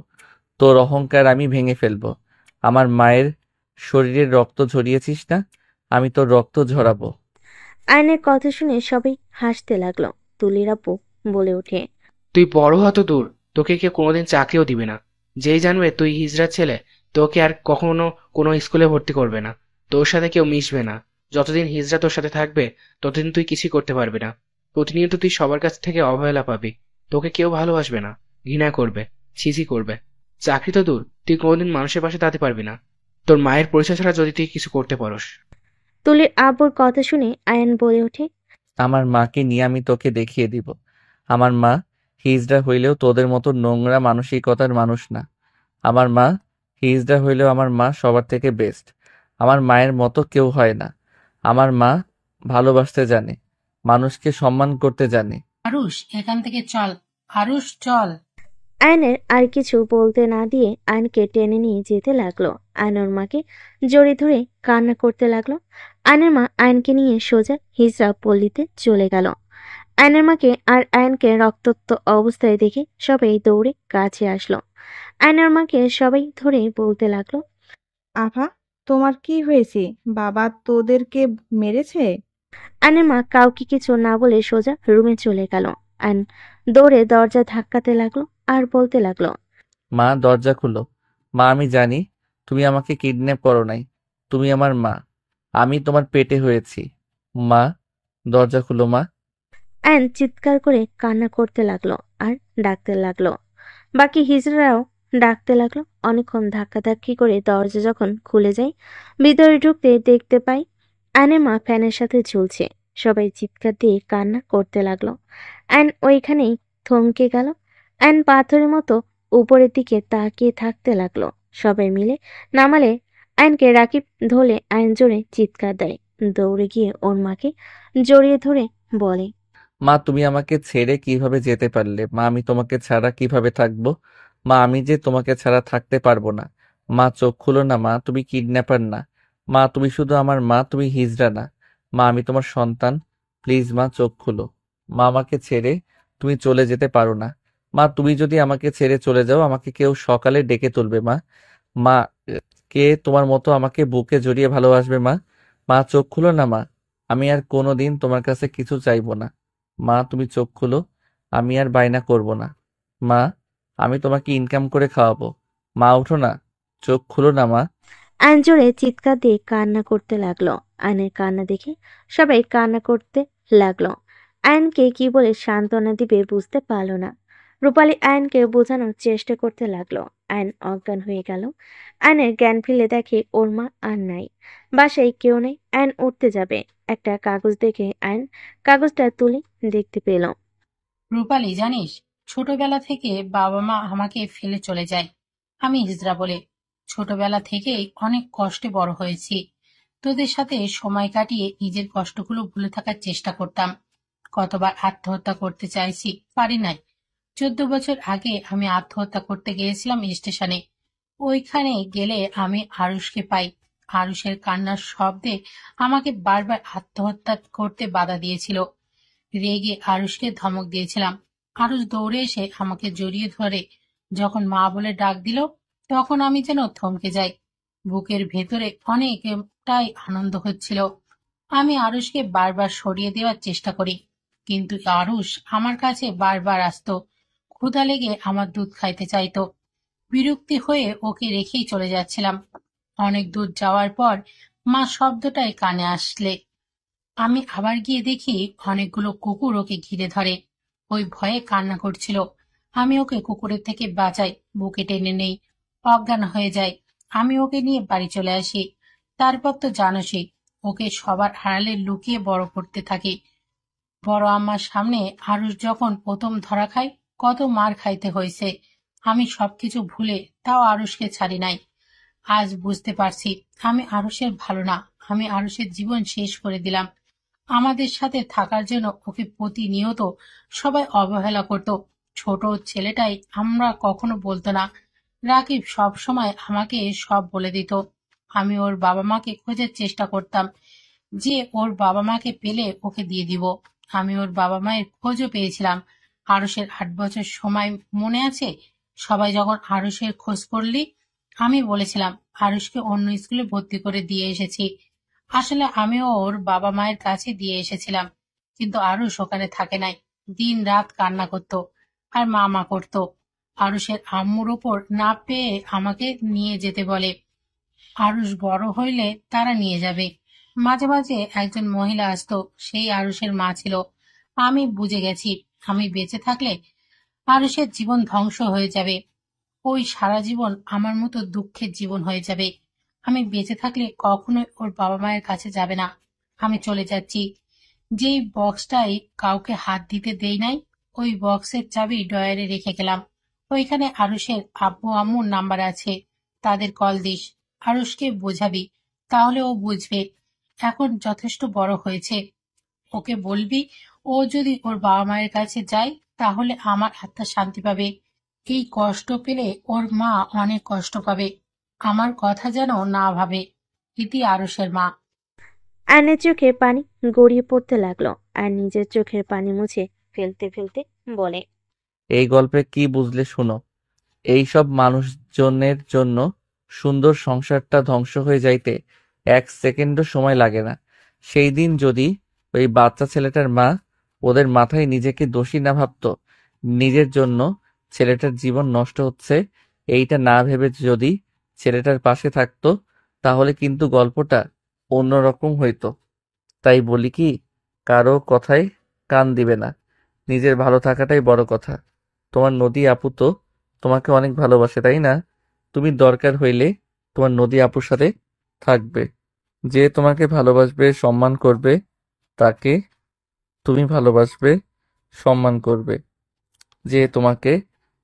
তোর অহংকার আমি ভেঙে ফেলবো। আমার মায়ের শরীরের রক্ত ঝরিয়েছিস না, আমি তোর রক্ত ঝরাবো। আয়নের কথা শুনে সবাই হাসতে লাগলো। তুলির আপু বলে ওঠে, তুই বড় হতো দূর, তোকে কেউ কোনোদিন চাকরিও দিবে না। যেই জানবে তুই হিজড়ার ছেলে, তোকে আর কখনো কোনো স্কুলে ভর্তি করবে না। তোর সাথে কেউ মিশবে না। যতদিন হিজড়া তোর সাথে থাকবে ততদিন তুই কিছুই করতে পারবি না। প্রতিনিয়ত তুই সবার কাছ থেকে অবহেলা পাবি। তোকে কেউ ভালোবাসবে না, ঘৃণা করবে, ছিছি করবে। চাকরি তো দূর, তুই কোনোদিন মানুষের পাশে দাঁড়াতে পারবি না, তোর মায়ের পরিচয় ছাড়া যদি তুই কিছু করতে পারস। তুলির আব্বুর কথা শুনে আয়ন বলে ওঠে, আমার মাকে নিয়ে আমি তোকে দেখিয়ে দিব। আমার মা হিজড়া হইলেও তোদের মতো নোংরা মানসিকতার মানুষ না। আমার মা হিজড়া হইলেও আমার মা সবার থেকে বেস্ট। আমার মায়ের মতো কেউ হয় না। আমার মা ভালোবাসতে জানে, মানুষকে সম্মান করতে জানে। আরুষ, এখান থেকে চল। আরুষ, চল। আয়নের আর কিছু বলতে না দিয়ে আয়নকে টেনে নিয়ে যেতে লাগলো। আয়নের মাকে জড়িয়ে ধরে কান্না করতে লাগলো। আয়নের মা আয়নকে নিয়ে সোজা হিজড়া পল্লীতে চলে গেল। আয়নের মাকে আর আয়নকে রক্তাক্ত অবস্থায় দেখে সবাই দৌড়ে কাছে আসলো। আয়নের মাকে সবাই ধরে বলতে লাগলো, আভা, তোমার কি হয়েছে? বাবা তোদেরকে মেরেছে? আয়নের মা কাউকে কিছু না বলে সোজা রুমে চলে গেল। আয়ন দৌড়ে দরজা ধাক্কাতে লাগলো আর বলতে লাগলো, মা দরজা খুলো। মা আমি জানি তুমি আমাকে কিডন্যাপ করো নাই, তুমি আমার মা, আমি তোমার পেটে হয়েছি। মা দরজা খুলো মা। আয়ন চিৎকার করে কান্না করতে লাগলো আর ডাকতে লাগলো। বাকি হিজড়ারাও ডাকতে লাগলো। অনেকক্ষণ ধাক্কাধাক্কি করে দরজা যখন খুলে যায়, ভিতরে ঢুকতে দেখতে পাই আয়নের মা ফ্যানের সাথে ঝুলছে। সবাই চিৎকার দিয়ে কান্না করতে লাগলো। আয়ন ওইখানেই থমকে গেল। আয়ন পাথরের মতো উপরের দিকে তাকিয়ে থাকতে লাগলো। সবাই মিলে নামালে আয়নকে রাকিব ধরলে আয়ন জোরে চিৎকার দেয়। দৌড়ে গিয়ে ওর মাকে জড়িয়ে ধরে বলে, মা তুমি আমাকে ছেড়ে কিভাবে যেতে পারলে? মা আমি তোমাকে ছাড়া কিভাবে থাকবো? মা আমি যে তোমাকে ছাড়া থাকতে পারবো না। মা চোখ খুলো না মা, তুমি কিডন্যাপার না। মা তুমি শুধু আমার মা, তুমি হিজড়া না। মা আমি তোমার সন্তান, প্লিজ মা চোখ খুলো। মা আমাকে ছেড়ে তুমি চলে যেতে পারো না। মা তুমি যদি আমাকে ছেড়ে চলে যাও, আমাকে কেউ সকালে ডেকে তুলবে মা। মা কে তোমার মতো আমাকে বুকে জড়িয়ে ভালোবাসবে মা? মা চোখ খুলো না মা, আমি আর কোনোদিন তোমার কাছে কিছু চাইবো না। মা তুমি চোখ খুলো, আমি আর বায়না করব না। মা আমি তোমাকে ইনকাম করে খাওয়াবো। মা উঠো না, চোখ খুলো না মা। আয়ন জোরে চিৎকার দিয়ে কান্না করতে লাগলো। আয়নের কান্না দেখে সবাই কান্না করতে লাগলো। আয়নকে কি বলে সান্ত্বনা দিবে বুঝতে পারলো না। রূপালী আয়নকে বোঝানোর চেষ্টা করতে লাগলো। আয়ন অজ্ঞান হয়ে গেল। আয়নের জ্ঞান ফিরলে দেখে ওর মা আর নাই, বাসায় কেউ নেই। আয়ন উঠতে যাবে, একটা কাগজ দেখে আয়ন কাগজটা তুলে দেখতে পেল। রূপালী, জানিস ছোটবেলা থেকে বাবা মা আমাকে ফেলে চলে যায় আমি হিজড়া বলে। ছোটবেলা থেকেই অনেক কষ্টে বড় হয়েছি। তোদের সাথে সময় কাটিয়ে নিজের কষ্টগুলো ভুলে থাকার চেষ্টা করতাম। কতবার আত্মহত্যা করতে চাইছি, পারি নাই। 14 বছর আগে আমি আত্মহত্যা করতে গিয়েছিলাম স্টেশনে। ওইখানে গেলে আমি আরুষকে পাই। আরুষের কান্নার শব্দে আমাকে বারবার আত্মহত্যা করতে বাধা দিয়েছিল। রেগে আরুষকে ধমক দিয়েছিলাম। আরুষ দৌড়ে এসে আমাকে জড়িয়ে ধরে যখন মা বলে ডাক দিল, তখন আমি যেন থমকে যাই। বুকের ভেতরে অনেকটাই আনন্দ হচ্ছিল। আমি আরুষকে বারবার সরিয়ে দেওয়ার চেষ্টা করি, কিন্তু আরুষ আমার কাছে বারবার আসতো। ক্ষুধা লেগে আমার দুধ খাইতে চাইতো। বিরক্তি হয়ে ওকে রেখেই চলে যাচ্ছিলাম। অনেক দূর যাওয়ার পর মা শব্দটাই কানে আসলে আমি আবার গিয়ে দেখি অনেকগুলো কুকুর ওকে ঘিরে ধরে। ওই ভয়ে কান্না করছিল। আমি ওকে কুকুরের থেকে বাঁচাই, বুকে টেনে নেই, অজ্ঞান হয়ে যায়। আমি ওকে নিয়ে বাড়ি চলে আসি। তারপর তো জানোসই, ওকে সবার আড়ালে লুকিয়ে বড় করতে থাকি। বড় আম্মার সামনে আরুষ যখন প্রথম ধরা খায়, কত মার খাইতে হয়েছে। আমি সবকিছু ভুলে তাও আরুষকে ছাড়ি নাই। আজ বুঝতে পারছি আমি আরুষের ভালো না। আমি আরুষের জীবন শেষ করে দিলাম। আমাদের সাথে থাকার জন্য ওকে প্রতিনিয়ত সবাই অবহেলা করত। ছোট ছেলেটাই আমরা কখনো বলতো না। রাকিব সব সময় আমাকে সব বলে দিত। আমি ওর বাবা মাকে খোঁজার চেষ্টা করতাম, যে ওর বাবা মাকে পেলে ওকে দিয়ে দিব। আমি ওর বাবা মায়ের খোঁজও পেয়েছিলাম। আরুষের 8 বছর সময় মনে আছে? সবাই যখন আরুষের খোঁজ করলি, আমি বলেছিলাম আরুষকে অন্য স্কুলে ভর্তি করে দিয়ে এসেছি। আসলে আমিও ওর বাবা মায়ের কাছে দিয়ে এসেছিলাম, কিন্তু আরুষ ওখানে থাকে নাই। দিন রাত কান্না করত আর মা করত। আরুষের আম্মুর ওপর না পেয়ে আমাকে নিয়ে যেতে বলে। আরুষ বড় হইলে তারা নিয়ে যাবে। মাঝে মাঝে একজন মহিলা আসতো, সেই আরুষের মা ছিল। আমি বুঝে গেছি আমি বেঁচে থাকলে আরুষের জীবন ধ্বংস হয়ে যাবে। ওই সারা জীবন আমার মতো দুঃখের জীবন হয়ে যাবে। আমি বেঁচে থাকলে কখনোই ওর বাবা মায়ের কাছে যাবে না। আমি চলে যাচ্ছি। যেই বক্সটাই কাউকে হাত দিতে দেই নাই, ওই বক্সের চাবি ডয়ারে রেখে গেলাম। ওইখানে আরুষের আব্বু আম্মুর নাম্বার আছে, তাদের কল দিস। আরুষকে বোঝাবি, তাহলে ও বুঝবে। এখন যথেষ্ট বড় হয়েছে। ওকে বলবি ও যদি ওর বাবা মায়ের কাছে যায়, তাহলে আমার আত্মা শান্তি পাবে। এই কষ্ট পেলে ওর মা অনেক কষ্ট পাবে। আমার কথা যেন না ভাবে। ইতি আরুষের মা। আয়নের চোখে পানি গড়িয়ে পড়তে লাগলো। আর নিজের চোখের পানি মুছে ফেলতে ফেলতে বলে, এই গল্পে কি বুঝলে শোনো। এইসব মানুষজনের জন্য সুন্দর সংসারটা ধ্বংস হয়ে যাইতে 1 সেকেন্ডও সময় লাগে না। সেই দিন যদি ওই বাচ্চা ছেলেটার মা ওদের মাথায় নিজেকে দোষী না ভাবতো, নিজের জন্য ছেলেটার জীবন নষ্ট হচ্ছে এইটা না ভেবে যদি ছেলেটার পাশে থাকতো, তাহলে কিন্তু গল্পটা অন্যরকম হইতো। তাই বলি কি, কারো কথায় কান দিবে না, নিজের ভালো থাকাটাই বড় কথা। তোমার নদী আপু তো তোমাকে অনেক ভালোবাসে, তাই না? তুমি দরকার হইলে তোমার নদী আপুর সাথে থাকবে। যে তোমাকে ভালোবাসবে, সম্মান করবে, তাকে তুমি ভালোবাসবে, সম্মান করবে। যে তোমাকে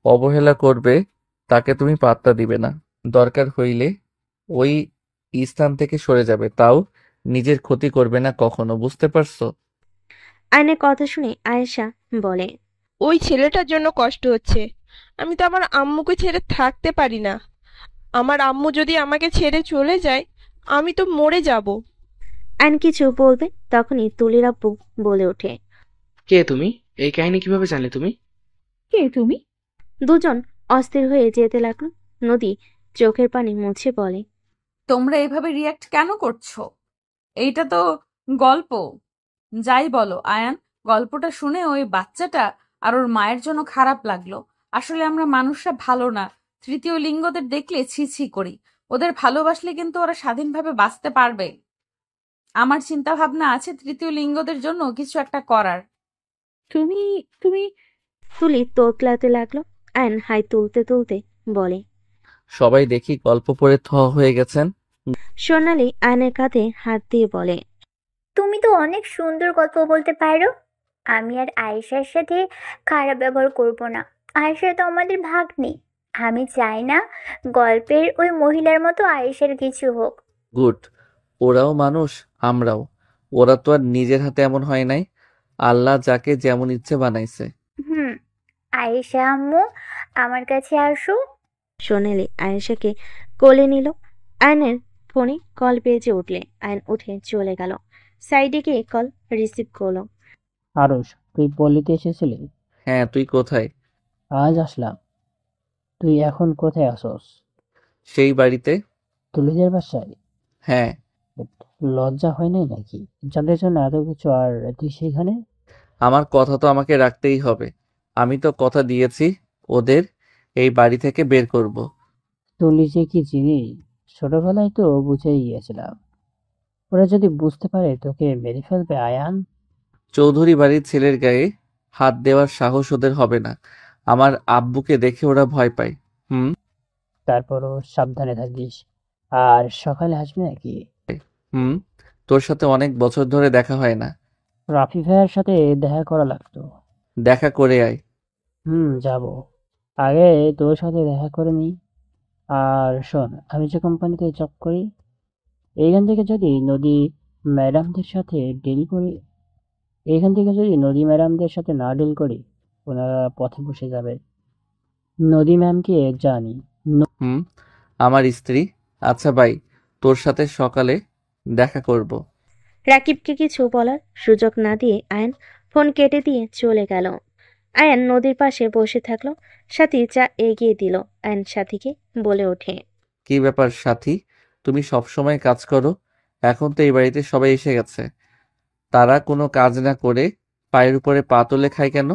অবহেলা করবে, তাকে তুমি পাত্তা দিবে না। দরকার হইলে ওই স্থান থেকে সরে যাবে, তাও নিজের ক্ষতি করবে না কখনো। বুঝতে পারছো? আয়নের কথা শুনে আয়েশা বলে, ওই ছেলেটার জন্য কষ্ট হচ্ছে। আমি তো আমার আম্মুকে ছেড়ে থাকতে পারি না। আমার আম্মু যদি আমাকে ছেড়ে চলে যায়, আমি তো মরে যাব। আয়ন কিছু বলবে, তখনই তুলির আব্বু বলে ওঠে, কে তুমি? এই কাহিনী কিভাবে জানলে তুমি? কে তুমি? দুজন অস্থির হয়ে যেতে লাগলো। নদী চোখের পানি মুছে বলে, তোমরা এভাবে রিয়াক্ট কেন করছো? এইটা তো গল্প। যাই বলো আয়ান, গল্পটা শুনে ওই বাচ্চাটা আর ওর মায়ের জন্য খারাপ লাগলো। আসলে আমরা মানুষরা ভালো না, তৃতীয় লিঙ্গদের দেখলে ছি ছি করি। ওদের ভালোবাসলে কিন্তু ওরা স্বাধীনভাবে বাঁচতে পারবে। আমার চিন্তা ভাবনা আছে তৃতীয় লিঙ্গদের জন্য কিছু একটা করার। তুমি তুমি তুলি তোতলাতে লাগলো। আয়ন হাই তুলতে তুলতে বলে, সবাই দেখি গল্প পড়ে থ হয়ে গেছেন। সোনালি আয়নের কাঁধে হাত দিয়ে বলে, তুমি তো অনেক সুন্দর গল্প বলতে পারো। আমি আর আয়েশার সাথে খারাপ ব্যবহার করব না। আয়েশা তো আমাদের ভাগ্নি। আমি চাই না গল্পের ওই মহিলার মতো আয়েশার কিছু হোক। গুড। ওরাও মানুষ, আমরাও। ওরা তো আর নিজের হাতে এমন হয় নাই, আল্লাহ যাকে যেমন ইচ্ছে বানাইছে। হুম, আয়েশা আম্মু আমার কাছে আসো। সোনালি আয়েশাকে কোলে নিল। আয়নের ফোনে কল বেজে উঠলে আয়ন উঠে চলে গেল। সাইডে গিয়ে কল রিসিভ করলো। আরুষ, তুই পল্লীতে এসেছিলি? হ্যাঁ, তুই কোথায়? আজ আসলাম। তুই এখন কোথায় আসস? সেই বাড়িতে। তুলিদের বাসায়? হ্যাঁ। লজ্জা হয় নাই নাকি? যাদের জন্য এত কিছু, আর তুই সেখানে? আমার কথা তো আমাকে রাখতেই হবে। আমি তো কথা দিয়েছি ওদের এই বাড়ি থেকে বের করব। তুলি যে কি জিনিস, ছোটবেলায় তো বুঝেই গিয়েছিলাম। ওরা যদি বুঝতে পারে তোকে মেরে ফেলবে আয়ান। চৌধুরী বাড়ির ছেলের গায়ে হাত দেওয়ার সাহস ওদের হবে না। আমার আব্বুকে দেখে ওরা ভয় পায়। তারপরও সাবধানে থাকিস। আর সকালে আসবে নাকি? হুম। তোর সাথে অনেক বছর ধরে দেখা হয় না। রাফি ভাইয়ের সাথে দেখা করা লাগতো। দেখা করে আয়। যাব। আগে তোর সাথে দেখা করে নি। আর শোন, আমি যে কোম্পানিতে জব করি, এইখান থেকে যদি নদী ম্যাডামদের সাথে ডিল করি না ডিল করি, ওনারা পথে বসে যাবে। নদী ম্যামকে জানি। আমার স্ত্রী। আচ্ছা ভাই, তোর সাথে সকালে দেখা করব। রাকিবকে কিছু বলার সুযোগ না দিয়ে আয়ন ফোন কেটে দিয়ে চলে গেল। আয়ন নদীর পাশে বসে থাকলো। সাথী চা এগিয়ে দিল। আয়ন সাথীকে বলে ওঠে, কি ব্যাপার সাথী, তুমি সবসময় কাজ করো, এখন তো এই বাড়িতে সবাই এসে গেছে, তারা কোনো কাজ না করে পায়ের উপরে পা তুলে খায় কেন?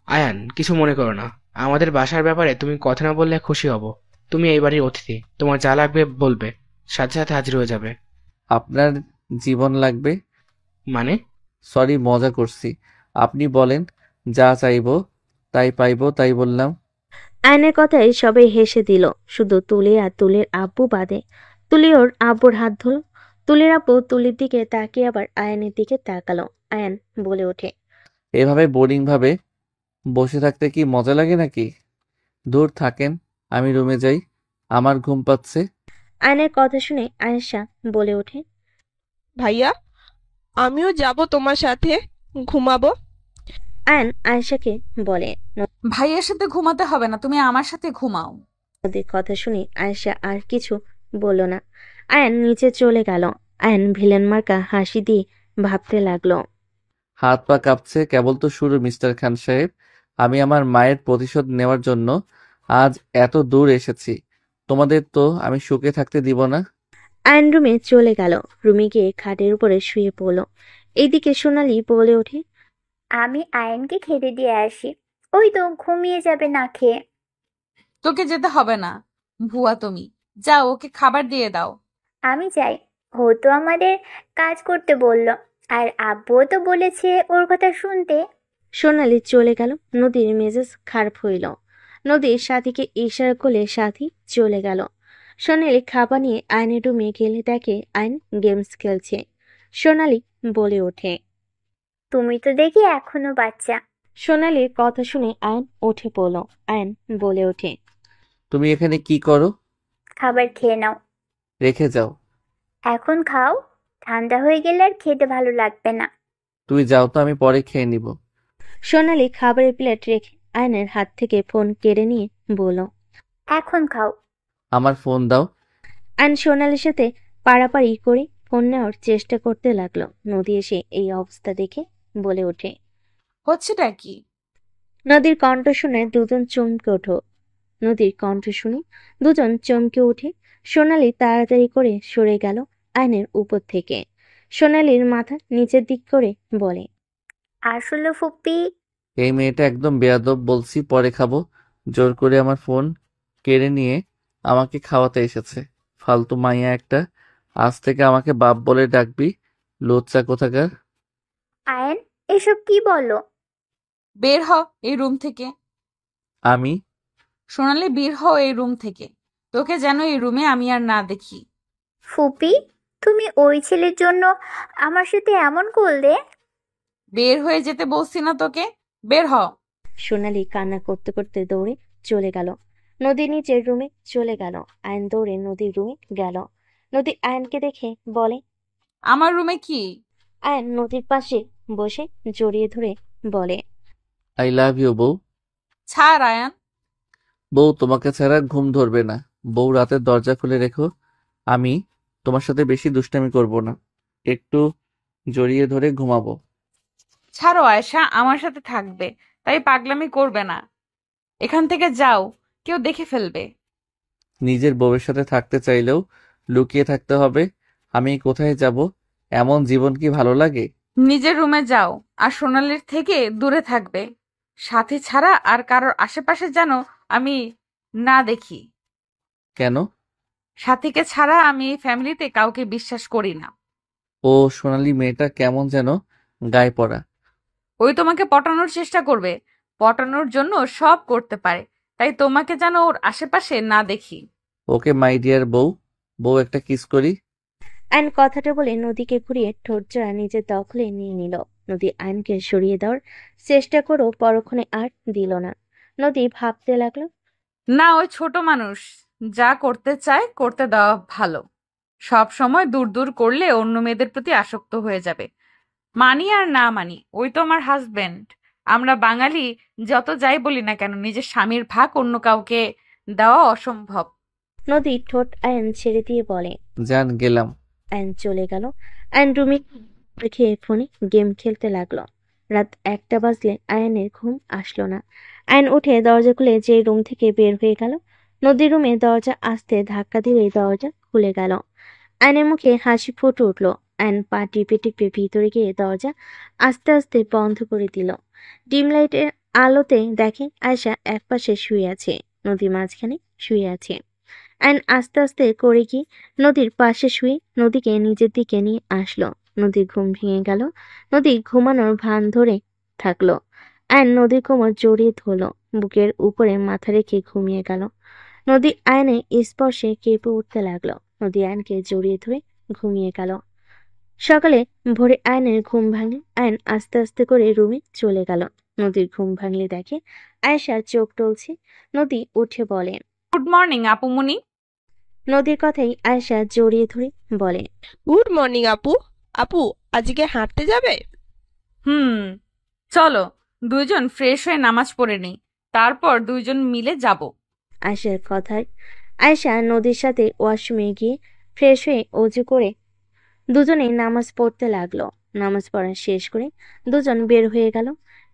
আয়ান, কিছু মনে করো না। আমাদের বাসার ব্যাপারে তুমি কথা না বললে খুশি হব। তুমি এই বাড়ির অতিথি, তোমার যা লাগবে বলবে, সাথে সাথে হাজির হয়ে যাবে। আপনার জীবন লাগবে? মানে? সরি, মজা করছি। আপনি বলেন, যা চাইবো তাই পাইবো, তাই বললাম। আয়নের কথায় সবাই হেসে দিল, শুধু তুলি আর তুলির আব্বু বাদে। তুলি ওর আব্বুর হাত ধরল। তুলির আব্বু তুলির দিকে তাকিয়ে আবার আয়নের দিকে তাকালো। আয়ন বলে ওঠে, এভাবে বোরিং ভাবে বসে থাকতে কি মজা লাগে নাকি? দূর থাকেন, আমি রুমে যাই, আমার ঘুম পাচ্ছে। আয়নের কথা শুনে আয়েশা বলে ওঠে, ভাইয়া, আমিও যাব তোমার সাথে, ঘুমাবো। আয়ন আয়েশাকে বলে, ভাইয়ের সাথে ঘুমাতে হবে না, তুমি আমার সাথে ঘুমাও। ওদের কথা শুনে আয়েশা আর কিছু বলল না। আয়ন নিচে চলে গেল। আয়ন ভিলেন মার্কা হাসি দিয়ে ভাবতে লাগলো। হাত পা কাঁপছে। কেবল তো শুরু মিস্টার খান সাহেব। আমি আমার মায়ের প্রতিশোধ নেওয়ার জন্য আজ এত দূর এসেছি। তোমাদের তো আমি সুখে থাকতে দিব না। আয়ন রুমে চলে গেল। রুমে গিয়ে খাটের উপরে শুয়ে পড়ল। এইদিকে সোনালি বলে ওঠে, আমি আয়নকে খেতে দিয়ে আসি। ওই তো ঘুমিয়ে যাবে না খেয়ে। তোকে যেতে হবে না, ভুয়া তুমি। যাও, ওকে খাবার দিয়ে দাও। আমি যাই। ও তো আমাদের কাজ করতে বলল, আর আব্বুও তো বলেছে ওর কথা শুনতে। সোনালি চলে গেল। নদীর মেজাজ খারাপ হইল। নদীর সাথীকে ইশারা করলে সাথী চলে গেল। সোনালি খাবার নিয়ে আয়নের রুমে গেলে দেখে আয়ন গেমস খেলছে। সোনালি বলে ওঠে, তুমি তো দেখি এখনো বাচ্চা। সোনালির কথা শুনে আয়ন উঠে পড়ল। আয়ন বলে ওঠে, তুমি এখানে কি করো? খাবার খেয়ে নাও। রেখে যাও। এখন খাও, ঠান্ডা হয়ে গেলে আর খেতে ভালো লাগবে না। তুমি যাও তো, আমি পরে খেয়ে নিব। সোনালি খাবারের প্লেট রেখে আয়নের হাত থেকে ফোন কেড়ে নিয়ে বলল, এখন খাও। আমার ফোন দাও। আয়ন সোনালির সাথে পাড়াপাড়ি করে ফোন নেওয়ার চেষ্টা করতে লাগলো। নদী এসে এই অবস্থা দেখে বলে ওঠে, হচ্ছেটা কি? নদীর কণ্ঠ শুনে দুজন চমকে ওঠে। নদীর কণ্ঠ শুনে দুজন চমকে উঠে। সোনালি তাড়াতাড়ি করে সরে গেল আয়নের উপর থেকে। সোনালির মাথা নিচের দিক করে বলে, আসলে ফুপ্পি, এই মেয়েটা একদম বেয়াদব। বলছি পরে খাবো। জোর করে আমার ফোন কেড়ে নিয়ে আমাকে খাওয়াতে এসেছে। ফালতু মাইয়া একটা। আজ থেকে আমাকে বাপ বলে ডাকবি, লোচ্চা কোথাকার। আয়ন এসব কি বলো? বের হ এই রুম থেকে। আমি? সোনালি, বের হ এই রুম থেকে। তোকে যেন এই রুমে আমি আর না দেখি। ফুপি, তুমি ওই ছেলের জন্য আমার সাথে এমন করলে? বের হয়ে যেতে বলছি না তোকে? বের হ। সোনালি কান্না করতে করতে দৌড়ে চলে গেল। নদী নিচের রুমে চলে গেল। আয়ন দৌড়ে নদীর রুমে গেল। নদী আয়নকে দেখে বলে, আমার রুমে কি? আয়ন নদীর পাশে বসে জড়িয়ে ধরে বলে, আই লাভ ইউ বউ। ছাড় আয়ান। বউ, তোমাকে ছাড়া ঘুম ধরবে না। বউ, রাতের দরজা খুলে রেখো। আমি তোমার সাথে বেশি দুষ্টামি করব না। একটু জড়িয়ে ধরে ঘুমাবো। ছাড়ো আয়েশা, আমার সাথে থাকবে, তাই পাগলামি করবে না। এখান থেকে যাও, কেউ দেখে ফেলবে। নিজের বউয়ের সাথে থাকতে চাইলেও লুকিয়ে থাকতে হবে। আমি কোথায় যাব? এমন জীবন কি ভালো লাগে? নিজের রুমে যাও, আর সোনালির থেকে দূরে থাকবে। সাথী ছাড়া আর কারোর আশেপাশে যেন আমি না দেখি। কেন? সাথীকে ছাড়া আমি এই ফ্যামিলিতে কাউকে বিশ্বাস করি না। ও সোনালি মেয়েটা কেমন যেন গায়ে পড়া। ওই তোমাকে পটানোর চেষ্টা করবে, পটানোর জন্য সব করতে পারে, তাই তোমাকে যেন ওর আশেপাশে না দেখি। ওকে মাই ডিয়ার বউ। বউ, একটা কিস করি। আয়ন কথাটা বলে নদীকে ঘুরিয়ে ঠোঁটজোড়া নিজের দখলে নিয়ে নিল। নদী আয়নকে সরিয়ে দেওয়ার চেষ্টা করেও পরক্ষণে আর দিল না। নদী ভাবতে লাগলো, না, ওই ছোট মানুষ, যা করতে চায় করতে দেওয়া ভালো। সব সময় দূর দূর করলে অন্য মেয়েদের প্রতি আসক্ত হয়ে যাবে। মানি আর না মানি, ওই তো আমার হাজবেন্ড। আমরা বাঙালি যত যাই বলি না কেন, নিজের স্বামীর ভাগ অন্য কাউকে দেওয়া অসম্ভব। নদী ঠোঁট আয়ন ছেড়ে দিয়ে বলে, জান গেলাম। আয়ন চলে গেল। আয়ন রুমে রেখে ফোনে গেম খেলতে লাগলো। রাত 1টা বাজলে আয়নের ঘুম আসলো না। আয়ন উঠে দরজা খুলে যে রুম থেকে বের হয়ে গেল। নদীর রুমে দরজা আসতে ধাক্কা দিলেই দরজা খুলে গেল। আয়নের মুখে হাসি ফুটে উঠল। আয়ন পা টিপে টিপে ভিতরে গিয়ে দরজা আস্তে আস্তে বন্ধ করে দিল। ডিম লাইটের আলোতে দেখে আয়শা একপাশে শুয়ে আছে, নদী মাঝখানে শুয়ে আছে। আয়ন আস্তে আস্তে করে গিয়ে নদীর পাশে শুয়ে নদীকে নিজের দিকে নিয়ে আসলো। নদীর ঘুম ভেঙে গেল। নদী ঘুমানোর ভান ধরে থাকলো। আয়ন নদীর কোমর জড়িয়ে ধরলো, বুকের উপরে মাথা রেখে ঘুমিয়ে গেল। নদী আয়নের স্পর্শে কেঁপে উঠতে লাগলো। নদী আয়নকে জড়িয়ে ধরে ঘুমিয়ে গেল। সকালে ভোরে আয়নের ঘুম ভাঙলে আয়ন আস্তে আস্তে করে রুমে চলে গেল। নদীর ঘুম ভাঙলে দেখে আয়েশা চোখ টলছে। নদী উঠে বলে, গুড মর্নিং আপুমনি। নদীর কথাই আয়েশা জড়িয়ে ধরে বলে, গুড মর্নিং আপু। আপু, আজকে হাঁটতে যাবে? চলো, দুইজন ফ্রেশ হয়ে নামাজ পড়ে নিই, তারপর দুইজন মিলে যাব। আয়েশার কথায় আয়েশা নদীর সাথে ওয়াশরুমে গিয়ে ফ্রেশ হয়ে অজু করে দুজনেই নামাজ পড়তে লাগলো। নামাজ পড়া শেষ করে দুজন বের হয়ে গেল।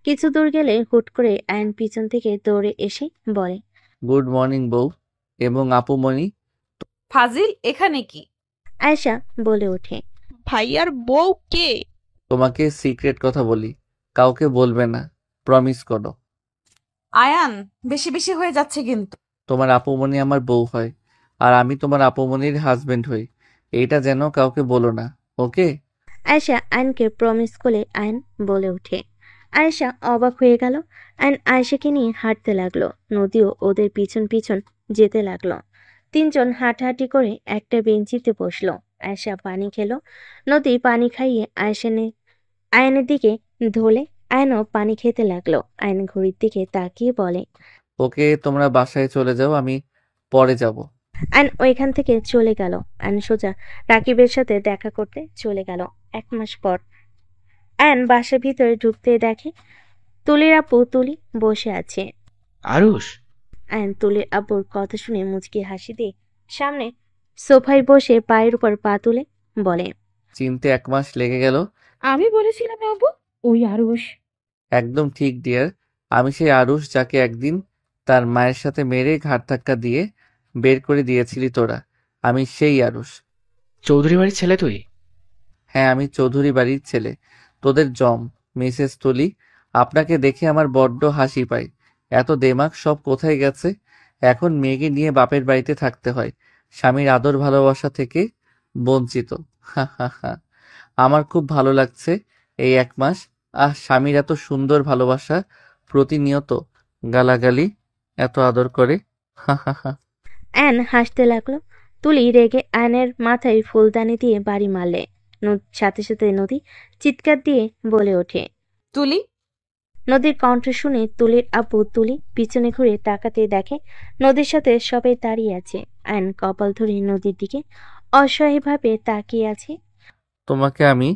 কিছু দূর গেলে হুট করে আয়ন পিছন থেকে দৌড়ে এসে বলে, গুড মর্নিং বউ এবং আপুমণি। ফাজিল, এখানে কি? আয়েশা বলে ওঠে, ভাইয়ার বউ কে? তোমাকে সিক্রেট কথা বলি, কাউকে বলবে না, প্রমিস করো। আয়ান, বেশি বেশি হয়ে যাচ্ছে কিন্তু। তোমার আপুমণি আমার বউ হয়, আর আমি তোমার আপুমণির হাজবেন্ড হই। এইটা যেন কাউকে বলো না, ওকে? আয়েশা আয়নকে প্রমিস করে আয়ন বলে ওঠে। আয়েশা অবাক হয়ে গেল। আয়ন আয়েশাকে নিয়ে হাঁটতে লাগলো। নদীও ওদের পিছন পিছন যেতে লাগলো। তিনজন হাঁটাহাঁটি করে একটা বেঞ্চিতে বসলো। আয়েশা পানি খেলো। নদী পানি খাইয়ে আয়নের দিকে ধোলে আয়নও পানি খেতে লাগলো। আয়ন ঘড়ির দিকে তাকিয়ে বলে, ওকে, তোমরা বাসায় চলে যাও, আমি পরে যাব। আয়ন ওইখান থেকে চলে গেল। আয়ন সোজা রাকিবের সাথে দেখা করতে চলে গেল। 1 মাস পর আয়ন বাসার ভিতরে ঢুকতে দেখে তুলির আপু তুলি বসে আছে। আরুষ, আয়ন তুলির আব্বুর কথা শুনে মুচকি হাসি দিয়ে সামনে সোফায় বসে পায়ের উপর পা তুলে বলে, চিনতে 1 মাস লেগে গেল। আমি বলেছিলাম না আব্বু, ওই আরুষ। একদম ঠিক ডিয়ার, আমি সেই আরুষ যাকে একদিন তার মায়ের সাথে মেরে ঘাড় ধাক্কা দিয়ে বের করে দিয়েছিলি তোরা। আমি সেই আরুষ। চৌধুরী বাড়ির ছেলে তুই? হ্যাঁ, আমি চৌধুরী বাড়ির ছেলে, তোদের জম, মিসেস তুলি। আপনাকে দেখে আমার বড্ড হাসি পায়। এত দেমাগ সব কোথায় গেছে? এখন মেয়েকে নিয়ে বাপের বাড়িতে থাকতে হয়, স্বামীর আদর ভালোবাসা থেকে বঞ্চিত। হা হা হা। আমার খুব ভালো লাগছে এই 1 মাস। স্বামীর এত সুন্দর ভালোবাসা, প্রতিনিয়ত গালাগালি, এত আদর করে। হা হা হা। আয়ন হাসতে লাগলো। তুলি রেগে আয়নের মাথায় ফুলদানি দিয়ে বাড়ি মারলে। সাথে সাথে নদী চিৎকার দিয়ে বলে ওঠে, তুলি! নদীর কণ্ঠ শুনে তুলির আব্বু তুলি পিছনে ঘুরে তাকাতে দেখে নদীর সাথে সবাই দাঁড়িয়ে আছে। আয়ন কপাল ধরে নদীর দিকে অসহায়ভাবে তাকিয়ে আছে। তোমাকে আমি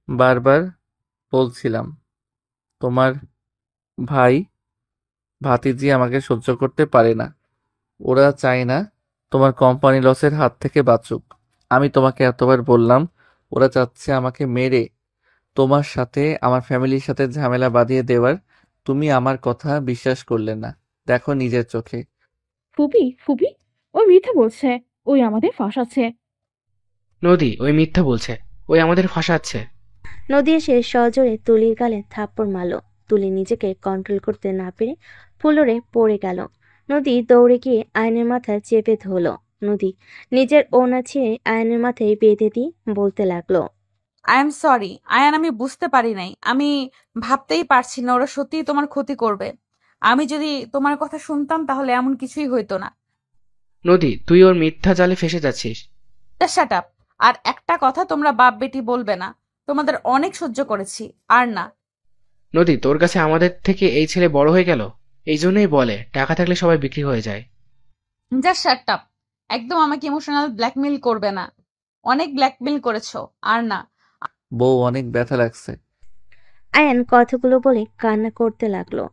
বারবার বলছিলাম, তোমার ভাই ভাতিজি আমাকে সহ্য করতে পারে না। ওরা চায় না তোমার কোম্পানি লসের হাত থেকে বাঁচুক। আমি তোমাকে এতবার বললাম, ওরা চাচ্ছে আমাকে মেরে তোমার সাথে আমার ফ্যামিলির সাথে ঝামেলা বাঁধিয়ে দেওয়ার। তুমি আমার কথা বিশ্বাস করলে না, দেখো নিজের চোখে। ফুপি ফুপি, ওই মিথ্যা বলছে, ওই আমাদের ফাঁসাচ্ছে। নদী, ওই মিথ্যা বলছে, ওই আমাদের ফাঁসাচ্ছে। নদী এসে সজোরে তুলির গালে থাপ্পড় মারল। তুলি নিজেকে কন্ট্রোল করতে না পেরে ফ্লোরে পড়ে গেল। নদী দৌড়ে গিয়ে আয়নের মাথা চেপে ধরল। নদী নিজের ওড়না ছিঁড়ে আয়নের মাথায় বেঁধে দিয়ে বলতে লাগলো, আই এম সরি আয়ান, আমি বুঝতে পারি নাই। আমি ভাবতেই পারছি না ওরা সত্যিই তোমার ক্ষতি করবে। আমি যদি তোমার কথা শুনতাম তাহলে এমন কিছুই হইতো না। নদী, তুই ওর মিথ্যা জালে ফেসে যাচ্ছিস। Shut up! আর একটা কথা তোমরা বাপ বেটি বলবে না। তোমাদের অনেক সহ্য করেছি, আর না। নদী, তোর কাছে আমাদের থেকে এই ছেলে বড় হয়ে গেল। এই জন্যই বলে টাকা থাকলে সবাই বিক্রি হয়ে যায়। যা শাট আপ! একদম আমাকে ইমোশনাল ব্ল্যাকমেইল করবে না। অনেক ব্ল্যাকমেইল করেছো, আর না। বউ, অনেক ব্যথা লাগছে। আয়ান কথাগুলো বলে কান্না করতে লাগলো।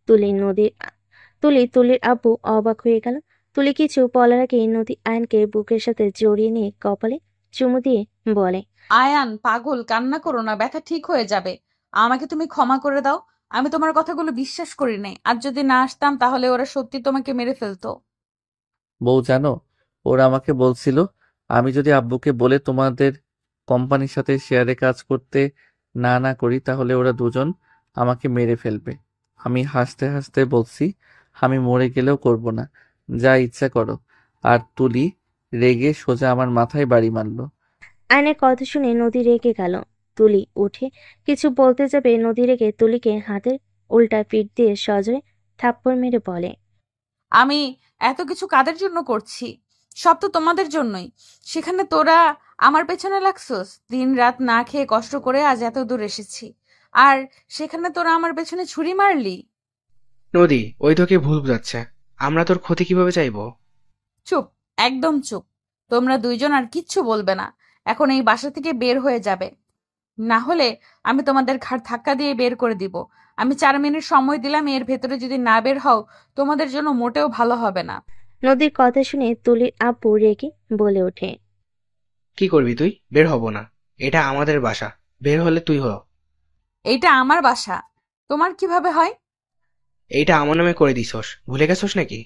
তুলির আব্বু অবাক হয়ে গেল। তুলি কিছু বলার আগে নদী আয়নকে বুকের সাথে জড়িয়ে নিয়ে কপালে চুমু দিয়ে বলে, আয়ান পাগল, কান্না করো না, ব্যথা ঠিক হয়ে যাবে। আমাকে তুমি ক্ষমা করে দাও। আমি তোমার কথাগুলো বিশ্বাস করি নাই। আর যদি না আসতাম তাহলে ওরা সত্যি তোমাকে মেরে ফেলতো। বউ জানো, ওরা আমাকে বলছিল আমি যদি আব্বুকে বলে তোমাদের কোম্পানির সাথে শেয়ারে কাজ করতে না করি তাহলে ওরা দুজন আমাকে মেরে ফেলবে। আমি হাসতে হাসতে বলছি আমি মরে গেলেও করব না, যা ইচ্ছা করো। আর তুলি রেগে সোজা আমার মাথায় বাড়ি মারলো। আয়নের কথা শুনে নদী রেগে গেল। তুলি উঠে কিছু বলতে যাবে, নদী রেগে তুলিকে হাতের উল্টা পিঠ দিয়ে সজোরে থাপ্পড় মেরে বলে, আমি এত কিছু কাদের জন্য করছি? সব তো তোমাদের জন্যই। সেখানে তোরা আমার পেছনে লাগছস। দিন রাত না খেয়ে কষ্ট করে আজ এত দূর এসেছি, আর সেখানে তোরা আমার পেছনে ছুরি মারলি। নদী, ওই তোকে ভুল বুঝাচ্ছে। আমরা তোর ক্ষতি কিভাবে চাইবো? চুপ, একদম চুপ। তোমরা দুইজন আর কিচ্ছু বলবে না। এখন এই বাসা থেকে বের হয়ে যাবে, না হলে আমি তোমাদের ঘাড় ধাক্কা দিয়ে বের করে দিব। আমি 4 মিনিট সময় দিলাম, এর ভেতরে যদি না বের হও তোমাদের জন্য মোটেও ভালো হবে না। নদীর কথা শুনে তুলির আব্বু রেগে বলে ওঠে, কি করবি তুই? বের হব না, এটা আমাদের বাসা। বের হলে তুই হ। এইটা আমার বাসা, তোমার কিভাবে হয়? এইটা আমার নামে করে দিছস, ভুলে গেছস নাকি?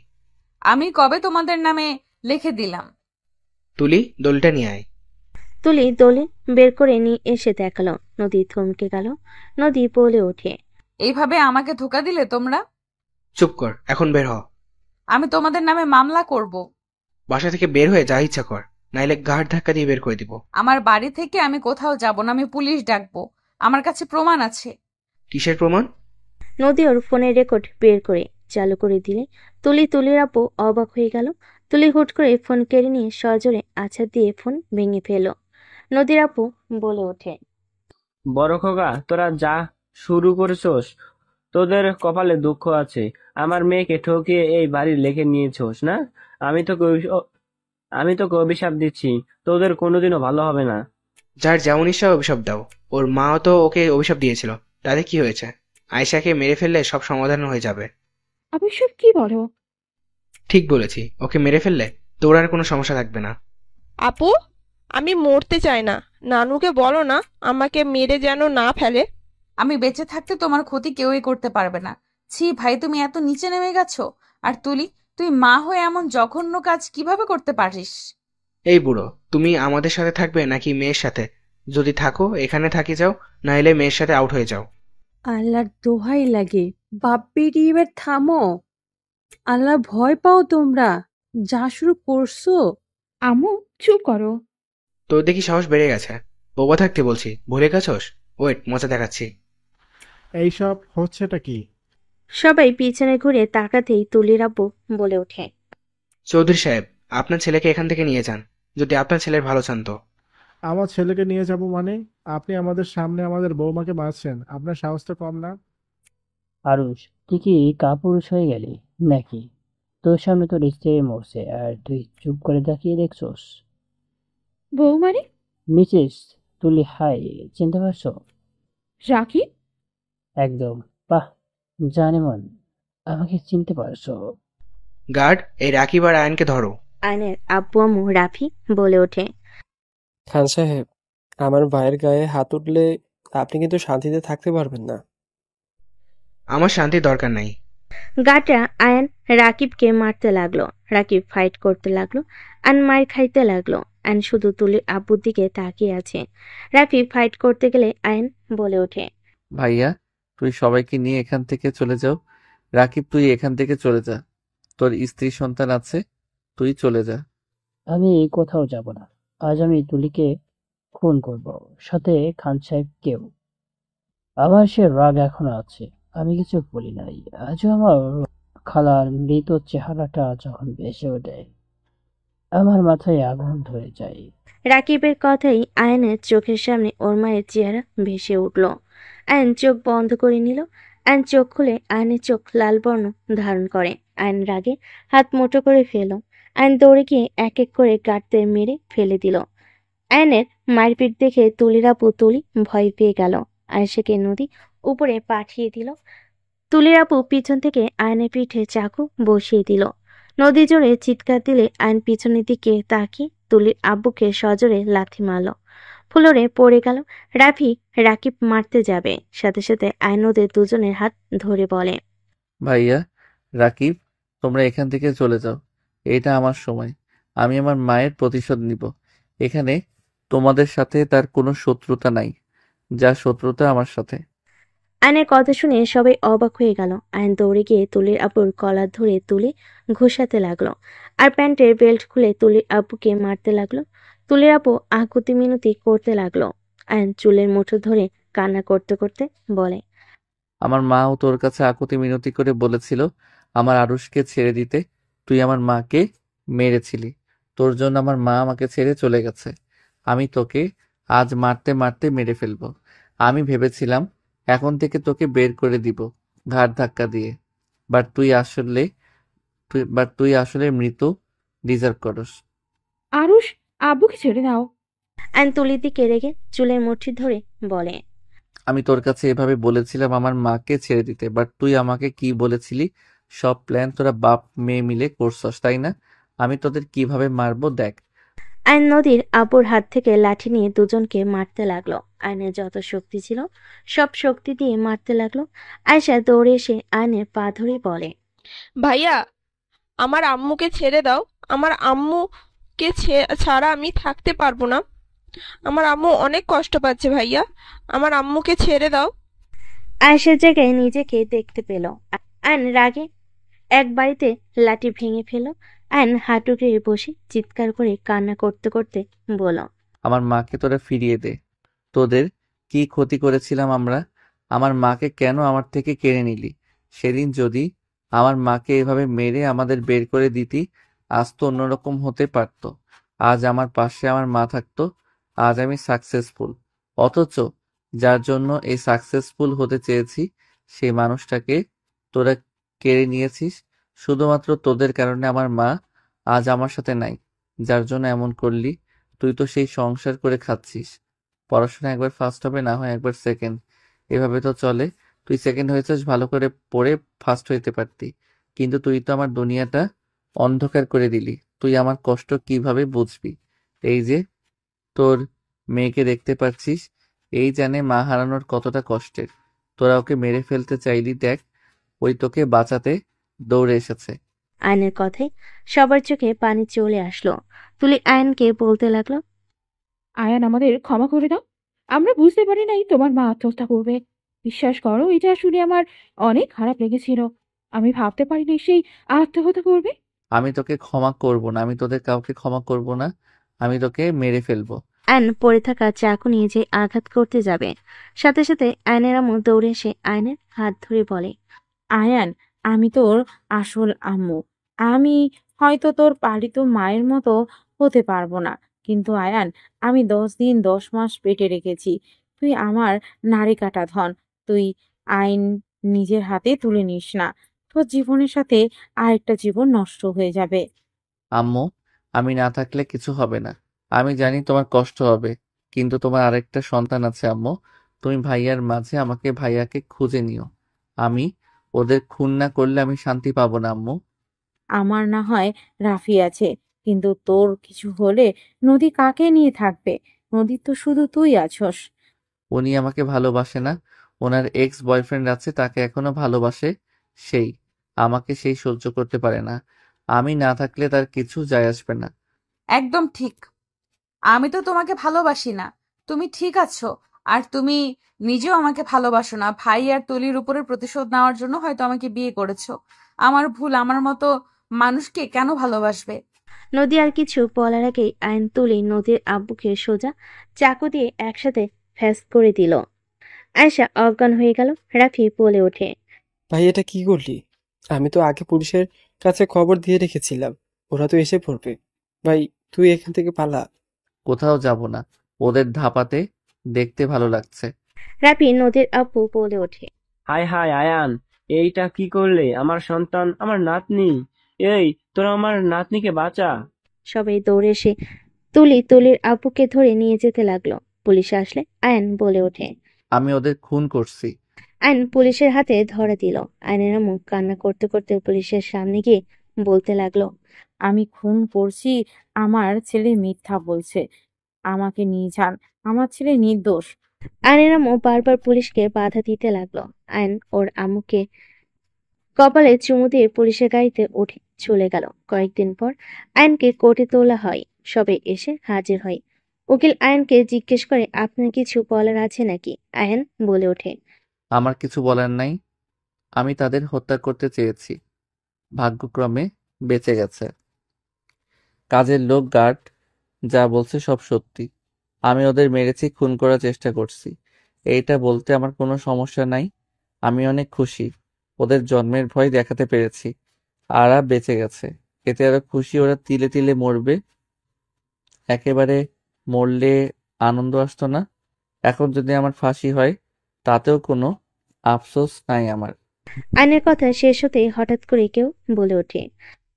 আমি কবে তোমাদের নামে লিখে দিলাম? তুলি, দলিলটা নিয়ে আয়। তুলি দলিল বের করে নিয়ে এসে দেখালো। নদী থমকে গেল। নদী বলে ওঠে, এইভাবে আমাকে ধোকা দিলে তোমরা? চুপ কর, এখন বের হ। আমি তোমাদের নামে মামলা করব। বাসা থেকে বের হয়ে যা ইচ্ছা কর, নাইলে ঘাট ধাক্কা দিয়ে বের করে দিব। আমার বাড়ি থেকে আমি কোথাও যাব না, আমি পুলিশ ডাকবো। আমার কাছে প্রমাণ আছে। কিসের প্রমাণ? নদী ওর ফোনের রেকর্ড বের করে চালু করে দিলে তুলির আপু অবাক হয়ে গেল। তুলি হুট করে ফোন কেড়ে নিয়ে সজোরে আছাড় দিয়ে ফোন ভেঙে ফেল। নদীর আপু বলে ওঠে, বড় খোকা, তোরা যা শুরু করেছস, তোদের কপালে দুঃখ আছে। আমার মেয়েকে ঠকিয়ে এই বাড়ি লেখে নিয়েছোস না? আমি তোকে অভিশাপ দিচ্ছি, তোদের কোনোদিনও ভালো হবে না। যার যেমন ইচ্ছা অভিশাপ দাও, ওর মাও তো ওকে অভিশাপ দিয়েছিল, তাতে কি হয়েছে? আয়শাকে মেরে ফেললে সব সমাধান হয়ে যাবে। অবশ্যই কি বলো? ঠিক বলেছি, ওকে মেরে ফেললে তোর আর কোনো সমস্যা থাকবে না। আপু, আমি মরতে চাই না। নানুকে বলো না আমাকে মেরে যেন না ফেলে। আমি বেঁচে থাকতে তোমার ক্ষতি কেউই করতে পারবে না। ছি ভাই, তুমি এত নিচে নেমে গেছো। আর তুই তুই মা হয়ে এমন জঘন্য কাজ কিভাবে করতে পারিস? এই বুড়ো, তুমি আমাদের সাথে থাকবে নাকি মেয়ের সাথে? যদি থাকো এখানে থাকি যাও, নাইলে মেয়ের সাথে আউট হয়ে যাও। আল্লাহর দোহাই লাগে, বাপ্পিটি এবার থামো। আল্লাহ ভয় পাও তোমরা, যা শুরু করছো। আম্মু চুপ করো। তোর দেখি সাহস বেড়ে গেছে। বোবা থাকতে বলছি, ভুলে গেছস? ওয়েট, মজা দেখাচ্ছি। এইসব হচ্ছেটা কি? সবাই পিছনে ঘুরে তাকাতেই তুলির আপু বলে ওঠে, চৌধুরী সাহেব, আপনার ছেলেকে এখান থেকে নিয়ে যান, যদি আপনার ছেলের ভালো চান তো। আমার ছেলেকে নিয়ে যাব মানে? আপনি আমাদের সামনে আমাদের বৌমাকে মারছেন, আপনার সাহস তো কম না। আরুষ, তুই কি কাপুরুষ হয়ে গেলি নাকি? তোর সামনে তোর স্ত্রী মরছে আর তুই চুপ করে তাকিয়ে দেখছোস? বউ মানে? মিসেস তুলি, হাই, চিনতে পারছো? রাকিব? একদম। বাহ, জানেমন, আমাকে চিনতে পারছো। গার্ড, এই রাকিব আর আয়নকে ধরো। আয়নের আব্বু আম্মু রাফি বলে ওঠে, খান সাহেব, আমার ভাইয়ের গায়ে হাত উঠলে আপনি কিন্তু শান্তিতে থাকতে পারবেন না। আমার শান্তির দরকার নাই। গাটা আয়ন রাকিবকে মারতে লাগলো। রাকিব ফাইট করতে লাগলো। আয়ন মার খাইতে লাগলো। আয়ন শুধু তুলির আব্বুর দিকে তাকিয়ে আছে। রাফি ফাইট করতে গেলে আয়ন বলে ওঠে, ভাইয়া, তুই সবাইকে নিয়ে এখান থেকে চলে যাও। রাকিব, তুই এখান থেকে চলে যা। তোর স্ত্রী সন্তান আছে, তুই চলে যা। আমি কোথাও যাব না। আজ আমি তুলিকে খুন করব, সাথে খান সাহেবকেও। আমার সে রাগ এখনো আছে, আমি কিছু বলি নাই। আজও আমার খালার মৃত চেহারাটা যখন ভেসে ওঠে, আমার মাথায় আগুন ধরে যায়। রাকিবের কথাই আয়নের চোখের সামনে ওর মায়ের চেহারা ভেসে উঠল। আয়ন চোখ বন্ধ করে নিল। আয়ন চোখ খুলে আয়নের চোখ লাল বর্ণ ধারণ করে। আয়ন রাগে হাত মুঠো করে ফেল। আয়ন দৌড়ে গিয়ে এক এক করে গার্ডদের মেরে ফেলে দিল। আয়নের মারপিট দেখে তুলির আপু তুলি ভয় পেয়ে গেল। আয়েশাকে নদী উপরে পাঠিয়ে দিল। তুলির আপু পিছন থেকে আয়নের পিঠে চাকু বসিয়ে দিল। নদী জোরে চিৎকার দিলে আয়ন পিছনের দিকে তাকিয়ে তুলির আব্বুকে সজোরে লাথি মারল। ফ্লোরে পড়ে গেল। রাফি রাকিব মারতে যাবে, সাথে সাথে আয়ন ওদের দুজনের হাত ধরে বলে, ভাইয়া, রাকিব, তোমরা এখান থেকে চলে যাও। এটা আমার সময়। আমি আমার মায়ের প্রতিশোধ নিব। এখানে তোমাদের সাথে তার কোনো শত্রুতা নাই, যা শত্রুতা আমার সাথে। আয়নের কথা শুনে সবাই অবাক হয়ে গেল। আয়ন দৌড়ে গিয়ে তুলির আব্বুর কলার ধরে তুলে ঘোষাতে লাগলো, আর প্যান্টের বেল্ট খুলে তুলির আব্বুকে মারতে লাগলো। তুলির আব্বু আকুতি মিনতি করতে লাগলো। আয়ন চুলের মুঠো ধরে কান্না করতে করতে বলে, আমার মাও তোর কাছে আকুতি মিনতি করে বলেছিল আমার আরুষকে ছেড়ে দিতে। তুই আমার মাকে মেরেছিলি। তোর জন্য আমার মা আমাকে ছেড়ে চলে গেছে। আমি তোকে আজ মারতে মারতে মেরে ফেলবো। আমি ভেবেছিলাম এখন থেকে তোকে বের করে দিব ঘাড় ধাক্কা দিয়ে। বাট তুই আসলে মৃত্যু ডিজার্ভ করস। আরুষ, আব্বুকে ছেড়ে দাও। আয়ন তুলির দিকে রেগে চুলের মুঠি ধরে বলে, আমি তোর কাছে এভাবে বলেছিলাম আমার মাকে ছেড়ে দিতে, বাট তুই আমাকে কি বলেছিলি? সব প্ল্যান তোরা বাপ মেয়ে মিলে করছস, তাই না? আমি তোদের কিভাবে মারবো দেখ। আয়ন নদীর আব্বুর হাত থেকে লাঠি নিয়ে দুজনকে মারতে লাগলো। আয়নের যত শক্তি ছিল সব শক্তি দিয়ে মারতে লাগলো। আয়েশা দৌড়ে এসে আয়নের পা ধরে বলে, ভাইয়া, আমার আম্মুকে ছেড়ে দাও। আমার আম্মুকে ছাড়া আমি থাকতে পারবো না। আমার আম্মু অনেক কষ্ট পাচ্ছে ভাইয়া, আমার আম্মুকে ছেড়ে দাও। আয়েশার জায়গায় নিজেকে দেখতে পেল। আয়ন রাগে এক বাড়িতে লাঠি ভেঙে ফেল। আয়ন হাঁটু গেড়ে বসে চিৎকার করে কান্না করতে করতে বলল, আমার মাকে তোরা ফিরিয়ে দে। তোদের কি ক্ষতি করেছিলাম আমরা? আমার মাকে কেন আমার থেকে কেড়ে নিলি? সেদিন যদি আমার মাকে এভাবে মেরে আমাদের বের করে দিতি, আজ তো অন্যরকম হতে পারতো। আজ আমার পাশে আমার মা থাকতো, আজ আমি সাকসেসফুল। অথচ যার জন্য এই সাকসেসফুল হতে চেয়েছি সেই মানুষটাকে তোরা কেড়ে নিয়েছিস। শুধুমাত্র তোদের কারণে আমার মা আজ আমার সাথে নাই। যার জন্য এমন করলি, তুই তো সেই সংসার করে খাচ্ছিস। পড়াশোনা একবার ফার্স্ট হবে, না হয় একবার সেকেন্ড, এভাবে তো চলে। তুই সেকেন্ড হয়েছিস, ভালো করে পড়ে ফার্স্ট হইতে পারতি, কিন্তু তুই তো আমার দুনিয়াটা অন্ধকার করে দিলি। তুই আমার কষ্ট কিভাবে বুঝবি? এই যে তোর মেয়েকে দেখতে পাচ্ছিস, এই জানে মা হারানোর কতটা কষ্টের। তোরা ওকে মেরে ফেলতে চাইলি, দেখ ওই তোকে বাঁচাতে দৌড়ে এসেছে। আয়নের কথায় সবার চোখে পানি চলে আসলো। তুলি আয়নকে বলতে লাগলো, আয়ান, আমাদের ক্ষমা করে দাও। আমরা বুঝতে পারি নাই তোমার মা আত্মহত্যা করবে। বিশ্বাস করো, এটা শুনে আমার অনেক খারাপ লেগেছিল। আমি ভাবতে পারিনি সেই আত্মহত্যা করবে। আমি তোকে ক্ষমা করব না, আমি তোদের কাউকে ক্ষমা করব না, আমি তোকে মেরে ফেলবো। আয়ন পড়ে থাকা চাকু নিয়ে যে আঘাত করতে যাবে, সাথে সাথে আয়নের আম্মু দৌড়ে এসে আয়নের হাত ধরে বলে, আয়ান, আমি তোর আসল আম্মু। আমি হয়তো তোর পালিত মায়ের মতো হতে পারবো না, কিন্তু আয়ান, আমি 10 দিন 10 মাস পেটে রেখেছি। তুই আমার নাড়ি কাটা ধন। তুই আইন নিজের হাতে তুলে নিস না। তোর জীবনের সাথে আরেকটা জীবন নষ্ট হয়ে যাবে। আম্মু, আমি না থাকলে কিছু হবে না। আমি জানি তোমার কষ্ট হবে, কিন্তু তোমার আরেকটা সন্তান আছে আম্মু। তুমি ভাইয়ার মাঝে আমাকে ভাইয়াকে খুঁজে নিও। আমি ওদের খুন না করলে আমি শান্তি পাবো না আম্মু। আমার না হয় রাফি আছে, কিন্তু তোর কিছু হলে নদী কাকে নিয়ে থাকবে? নদী তো শুধু তুই আছস। উনি আমাকে ভালোবাসে না, ওনার এক্স বয়ফ্রেন্ড আছে, তাকে এখনো ভালোবাসে। সেই আমাকে সেই সহ্য করতে পারে না। আমি না থাকলে তার কিছু যায় আসবে না। একদম ঠিক। আমি তো তোমাকে ভালোবাসি না, তুমি ঠিক আছো। আর তুমি নিজেও আমাকে ভালোবাসো না। ভাই আর তুলির উপরে প্রতিশোধ নেওয়ার জন্য হয়তো আমাকে বিয়ে করেছো। আমার ভুল। আমার মতো মানুষকে কেন ভালোবাসবে? নদী আর কিছু বলার আগেই আয়ন তুলি নদীর আব্বুকে সোজা চাকু দিয়ে একসাথে ফ্যাস করে দিল। আয়েশা অজ্ঞান হয়ে গেল। রাফি বলে ওঠে, ভাই এটা কি করলি? আমি তো আগে পুলিশের কাছে খবর দিয়ে রেখেছিলাম, ওরা তো এসে পড়বে। ভাই তুই এখান থেকে পালা। কোথাও যাব না, ওদের ধাপাতে দেখতে ভালো লাগছে। রাফি নদীর আব্বু বলে ওঠে, হায় হায় আয়ান, এইটা কি করলে? আমার সন্তান, আমার নাতনি। এই, তোরা আমার নাতনিকে বাঁচা। সবাই দৌড়ে এসে তুলির আব্বুকে ধরে নিয়ে যেতে লাগলো। পুলিশ আসলে আয়ন বলে ওঠে, আমি ওদের খুন করছি। আয়ন পুলিশের হাতে ধরা দিল। আয়নের মুখ কান্না করতে করতে পুলিশের সামনে গিয়ে বলতে লাগলো, আমি খুন করছি, আমার ছেলে মিথ্যা বলছে। আমাকে নিয়ে যান, আমার ছেলে নির্দোষ। আয়নের আম্মু বারবার পুলিশকে বাধা দিতে লাগলো। আয়ন ওর আম্মুকে কপালে চুমু দিয়ে পুলিশের গাড়িতে উঠে চলে গেল। কয়েকদিন পর আয়নকে কোর্টে তোলা হয়। সবাই এসে হাজির হয়। উকিল আয়নকে জিজ্ঞেস করে, আপনার কিছু বলার আছে নাকি? আয়ন বলে ওঠে, আমার কিছু বলার নাই। আমি তাদের হত্যা করতে চেয়েছি, ভাগ্যক্রমে বেঁচে গেছে। কাজের লোক গার্ড যা বলছে সব সত্যি। আমি ওদের মেরেছি, খুন করার চেষ্টা করছি, এইটা বলতে আমার কোনো সমস্যা নাই। আমি অনেক খুশি ওদের জন্মের ভয় দেখাতে পেরেছি, আরা বেঁচে গেছে। এতে আরো খুশি, ওরা তিলে তিলে মরবে। একেবারে মরলে আনন্দ আসতো না। এখন যদি আমার ফাঁসি হয় তাতেও কোনো আফসোস নাই আমার। আয়নের কথা শেষ হতেই হঠাৎ করে কেউ বলে ওঠে,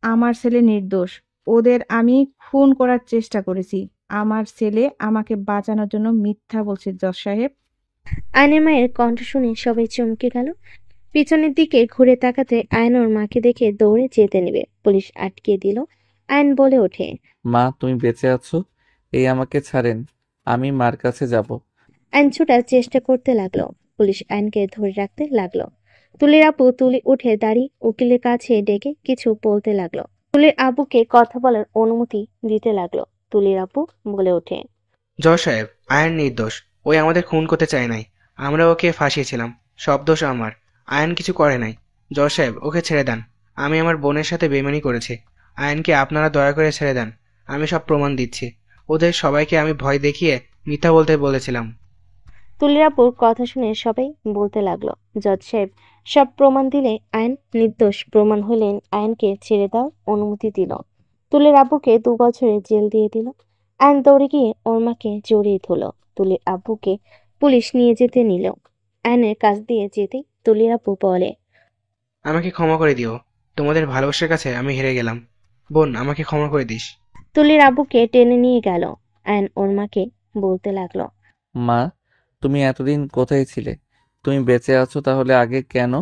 আমার ছেলে নির্দোষ। ওদের আমি খুন করার চেষ্টা করেছি। আমার ছেলে আমাকে বাঁচানোর জন্য মিথ্যা বলছে জজ সাহেব। আয়নের মায়ের কণ্ঠ শুনে সবাই চমকে গেল। পিছনের দিকে ঘুরে তাকাতে আয়ন ওর মাকে দেখে দৌড়ে যেতে নেবে, পুলিশ আটকে দিল। আয়ন বলে ওঠে, মা, তুমি বেঁচে আছো, এই আমাকে ছাড়েন, আমি মার কাছে যাব। আইন ছুটার চেষ্টা করতে লাগলো। পুলিশ আইনকে ধরে রাখতে লাগলো। তুলির আপু তুলি উঠে দাঁড়িয়ে উকিলের কাছে ডেকে কিছু বলতে লাগলো। তুলির আব্বুকে কথা বলার অনুমতি দিতে লাগলো। তুলির আপু বলে ওঠে, জজ সাহেব, আয়ান নির্দোষ। ওই আমাদের খুন করতে চায় নাই। আমরা ওকে ফাঁসিয়েছিলাম। সব দোষ আমার। আয়ান কিছু করে নাই। জজ সাহেব, ওকে ছেড়ে দেন। আমি আমার বোনের সাথে বেইমানি করেছি। আয়ানকে আপনারা দয়া করে ছেড়ে দেন। আমি সব প্রমাণ দিচ্ছি। ওদের সবাইকে আমি ভয় দেখিয়ে মিথ্যা বলতে বলেছিলাম। তুলির আপুর কথা শুনে সবাই বলতে লাগলো। জজ সাহেব সব প্রমাণ দিলে আইন নির্দোষ প্রমাণ হলেন আইনকে ছেড়ে দেওয়ার অনুমতি দিল। তুলির আব্বুকে 2 বছরের জেল দিয়ে দিল। আইন দৌড়ে গিয়ে ওর মাকে জড়িয়ে ধরল। তুলির আব্বুকে পুলিশ নিয়ে যেতে নিল। আইনের কাছ দিয়ে যেতেই তুলির আব্বু বলে, আমাকে ক্ষমা করে দিও। তোমাদের ভালোবাসার কাছে আমি হেরে গেলাম। বোন, আমাকে ক্ষমা করে দিস। তুলির আব্বুকে টেনে নিয়ে গেল। আইন ওর মাকে বলতে লাগলো, মা, তুমি এতদিন কোথায় ছিলে? তুমি বেঁচে আছো তাহলে আগে কেন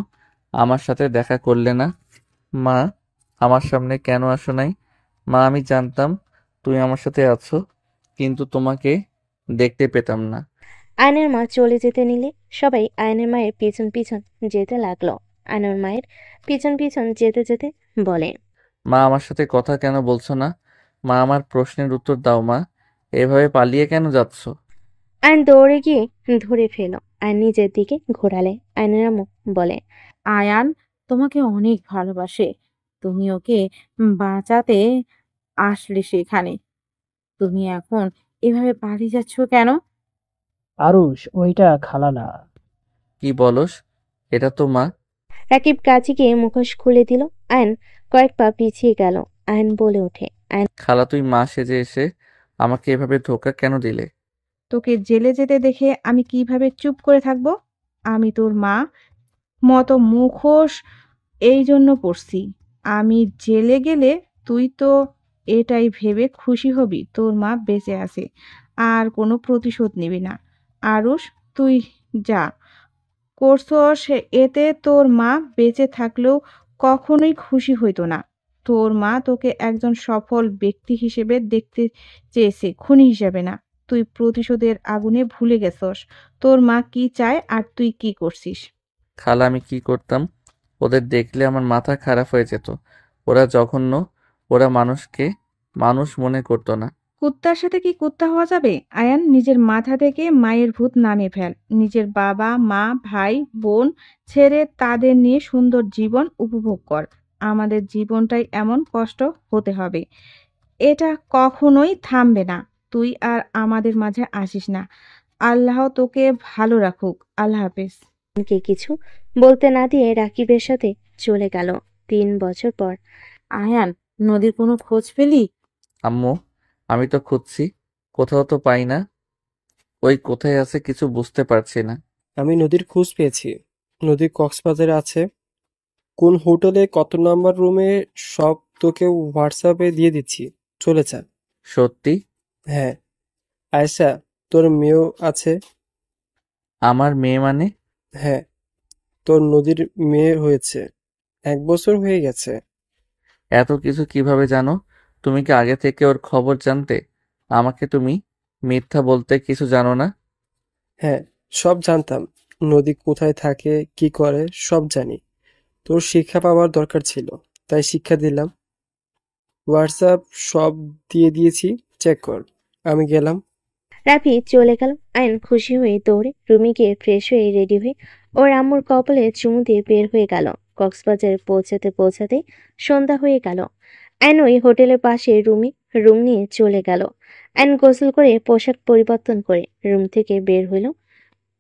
আমার সাথে দেখা করলে না? মা, আমার সামনে কেন আসো নাই? মা, আমি জানতাম তুমি আমার সাথে আছো, কিন্তু তোমাকে দেখতে পেতাম না। আয়নের মা চলে যেতে নিলে সবাই আয়নের মায়ের পিছন পিছন যেতে লাগলো। আয়নের মায়ের পিছন পিছন যেতে যেতে বলে, মা, আমার সাথে কথা কেন বলছো না? মা, আমার প্রশ্নের উত্তর দাও মা। এভাবে পালিয়ে কেন যাচ্ছ? আয়ন দৌড়ে গিয়ে ধরে ফেলো। আয়ন নিজের দিকে ঘোরালে আয়নের আম্মু বলে, আয়ান তোমাকে অনেক ভালোবাসে। তুমি ওকে বাঁচাতে আসলে সেখানে। তুমি এখন এভাবে পালিয়ে যাচ্ছ কেন? আরুষ, ওইটা খালা না। কি বলস? এটা তো মা। রাকিব কাছে গিয়ে মুখোশ খুলে দিল। আয়ন কয়েক পা পিছিয়ে গেল। আয়ন বলে ওঠে, খালা, তুই মা সেজে এসে আমাকে এভাবে ধোকা কেন দিলে? তোকে জেলে যেতে দেখে আমি কিভাবে চুপ করে থাকবো? আমি তোর মা মতো মুখোশ এই জন্য পরছি। আমি জেলে গেলে তুই তো এটাই ভেবে খুশি হবি তোর মা বেঁচে আছে, আর কোনো প্রতিশোধ নিবি না। আরুষ, তুই যা করছস এতে তোর মা বেঁচে থাকলেও কখনোই খুশি হইতো না। তোর মা তোকে একজন সফল ব্যক্তি হিসেবে দেখতে চেয়েছে, খুনি হিসেবে না। তুই প্রতিশোধের আগুনে ভুলে গেছস তোর মা কি চায় আর তুই কি করছিস। খালা, আমি কি করতাম? ওদের দেখলে আমার মাথা খারাপ হয়ে যেত। ওরা জঘন্য। ওরা মানুষকে মানুষ মনে করতো না। কুত্তার সাথে কি কুত্তা হওয়া যাবে? আয়ান, নিজের মাথা থেকে মায়ের ভূত নামিয়ে ফেল। নিজের বাবা মা ভাই বোন ছেড়ে তাদের নিয়ে সুন্দর জীবন উপভোগ কর। আমাদের জীবনটাই এমন কষ্ট হতে হবে, এটা কখনোই থামবে না। তুই আর আমাদের মাঝে আসিস না। আল্লাহ তোকে ভালো রাখুক। আল্লাহ হাফেজ। আয়নকে কিছু বলতে না দিয়ে রাকিবের সাথে চলে গেল। 3 বছর পর। আয়ান, নদীর কোনো খোঁজ পেলি? আম্মু, আমি তো খুঁজছি, কোথাও তো পাই না। ওই কোথায় আছে কিছু বুঝতে পারছি না। আমি নদীর খোঁজ পেয়েছি। নদী কক্সবাজারে আছে। কোন হোটেলে কত নাম্বার রুমে সব তোকে হোয়াটসঅ্যাপে দিয়ে দিচ্ছি। চলে যা। সত্যি? হ্যাঁ। আয়েশা, তোর মেয়েও আছে। আমার মেয়ে মানে? হ্যাঁ, তোর নদীর মেয়ে হয়েছে। 1 বছর হয়ে গেছে। এত কিছু কিভাবে জানো? তুমি কি আগে থেকে ওর খবর জানতে? আমাকে তুমি মিথ্যা বলতে কিছু জানো না। হ্যাঁ, সব জানতাম। নদী কোথায় থাকে, কি করে, সব জানি। তোর শিক্ষা পাওয়ার দরকার ছিল, তাই শিক্ষা দিলাম। হোয়াটসঅ্যাপ সব দিয়ে দিয়েছি, চেক কর। আমি গেলাম। রাফি চলে গেল। আয়ন খুশি হয়ে দৌড়ে রুমে গিয়ে ফ্রেশ হয়ে রেডি হয়ে ওর আম্মুর কপালে চুমু দিয়ে বের হয়ে গেল। কক্সবাজারে পৌঁছাতে পৌঁছাতে সন্ধ্যা হয়ে গেল। আয়ন ওই হোটেলের পাশে রুম নিয়ে চলে গেল। আয়ন গোসল করে পোশাক পরিবর্তন করে রুম থেকে বের হইল।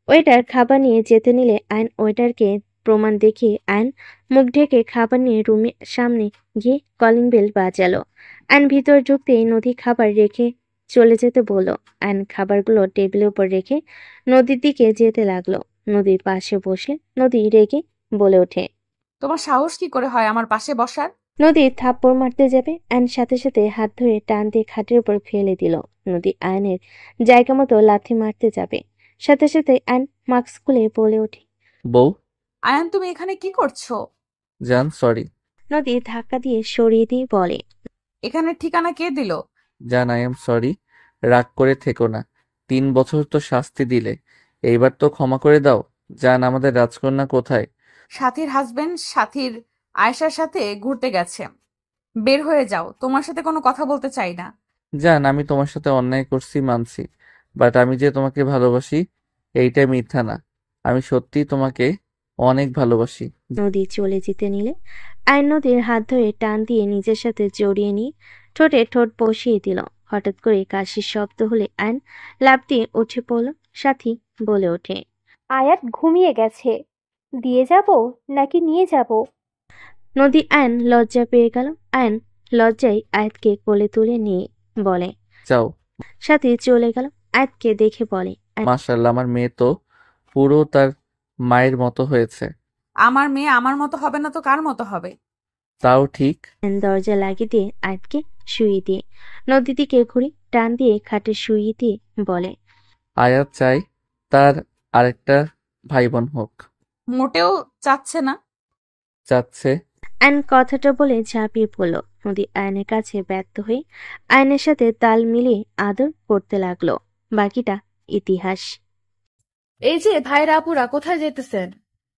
ওয়েটার খাবার নিয়ে যেতে নিলে আয়ন ওয়েটারকে প্রমাণ দেখিয়ে আয়ন মুখ ঢেকে খাবার নিয়ে রুমের সামনে গিয়ে কলিং বেল বাজালো। আয়ন ভিতর ঢুকতেই নদী খাবার রেখে চলে যেতে বলল। আয়ন খাবারগুলো টেবিলের উপর রেখে নদীর দিকে যেতে লাগলো। নদীর পাশে বসে নদী রেগে বলে ওঠে, তোমার সাহস কি করে হয় আমার পাশে বসার? নদী থাপ্পড় মারতে যাবে, আয়ন সাথে সাথে হাত ধরে টান দিয়ে খাটের উপর ফেলে দিল। নদী আয়নের জায়গা মতো লাথি মারতে যাবে, সাথে সাথে আয়ন মাস্ক খুলে বলে ওঠে, বউ। আয়ান, তুমি এখানে কি করছো? জান, সরি। নদী ধাক্কা দিয়ে সরিয়ে দিয়ে বলে, এখানে ঠিকানা কে দিল? জান, আই এম সরি। রাগ করে থেকো না। 3 বছর তো শাস্তি দিলে, এইবার তো ক্ষমা করে দাও। জান, আমাদের রাজকন্যা কোথায়? সাথীর হাজবেন্ড সাথীর আয়েশার সাথে ঘুরতে গেছে। বের হয়ে যাও, তোমার সাথে কোনো কথা বলতে চাই না। জান, আমি তোমার সাথে অন্যায় করছি মানছি, বাট আমি যে তোমাকে ভালোবাসি এইটা মিথ্যা না। আমি সত্যি তোমাকে অনেক ভালোবাসি। নদী চলে যেতে নিলে আয়ন নদীর হাত ধরে টান দিয়ে নিজের সাথে জড়িয়ে নিয়ে ঠোঁটে ঠোঁট বসিয়ে দিল। হঠাৎ করে কাশির শব্দ হলে আয়ন লাফ দিয়ে উঠে পড়ল। সাথী বলে ওঠে, আয়াত ঘুমিয়ে গেছে। দিয়ে যাব নাকি নিয়ে যাব? নদী আয়ন লজ্জা পেয়ে গেল। আয়ন লজ্জায় আয়াতকে কোলে তুলে নিয়ে বলে, যাও। সাথী চলে গেল। আয়াতকে দেখে বলে, মাশাআল্লাহ, আমার মেয়ে তো পুরো তার মায়ের মতো হয়েছে। আমার মেয়ে আমার মতো হবে না তো কার মতো হবে? তাও ঠিক। আয়ন দরজা লাগিয়ে দিয়ে আয়াতকে শুইয়ে দিয়ে নদীর দিকে ঘুরে টান দিয়ে খাটে শুইয়ে দিয়ে বলে, আয়াত চাই তার আরেকটা ভাই বোন হোক। মোটেও চাচ্ছে না। চাচ্ছে। আয়ন কথাটা বলে ঝাঁপিয়ে পড়ল। নদী আয়নের কাছে ব্যর্থ হয়ে আয়নের সাথে তাল মিলিয়ে আদর করতে লাগলো। বাকিটা ইতিহাস। এই যে ভাইরা আপুরা, কোথায় যেতেছেন?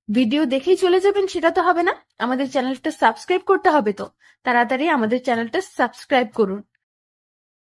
ভিডিও দেখেই চলে যাবেন সেটা তো হবে না, আমাদের চ্যানেলটা সাবস্ক্রাইব করতে হবে। তো তাড়াতাড়ি আমাদের চ্যানেলটা সাবস্ক্রাইব করুন।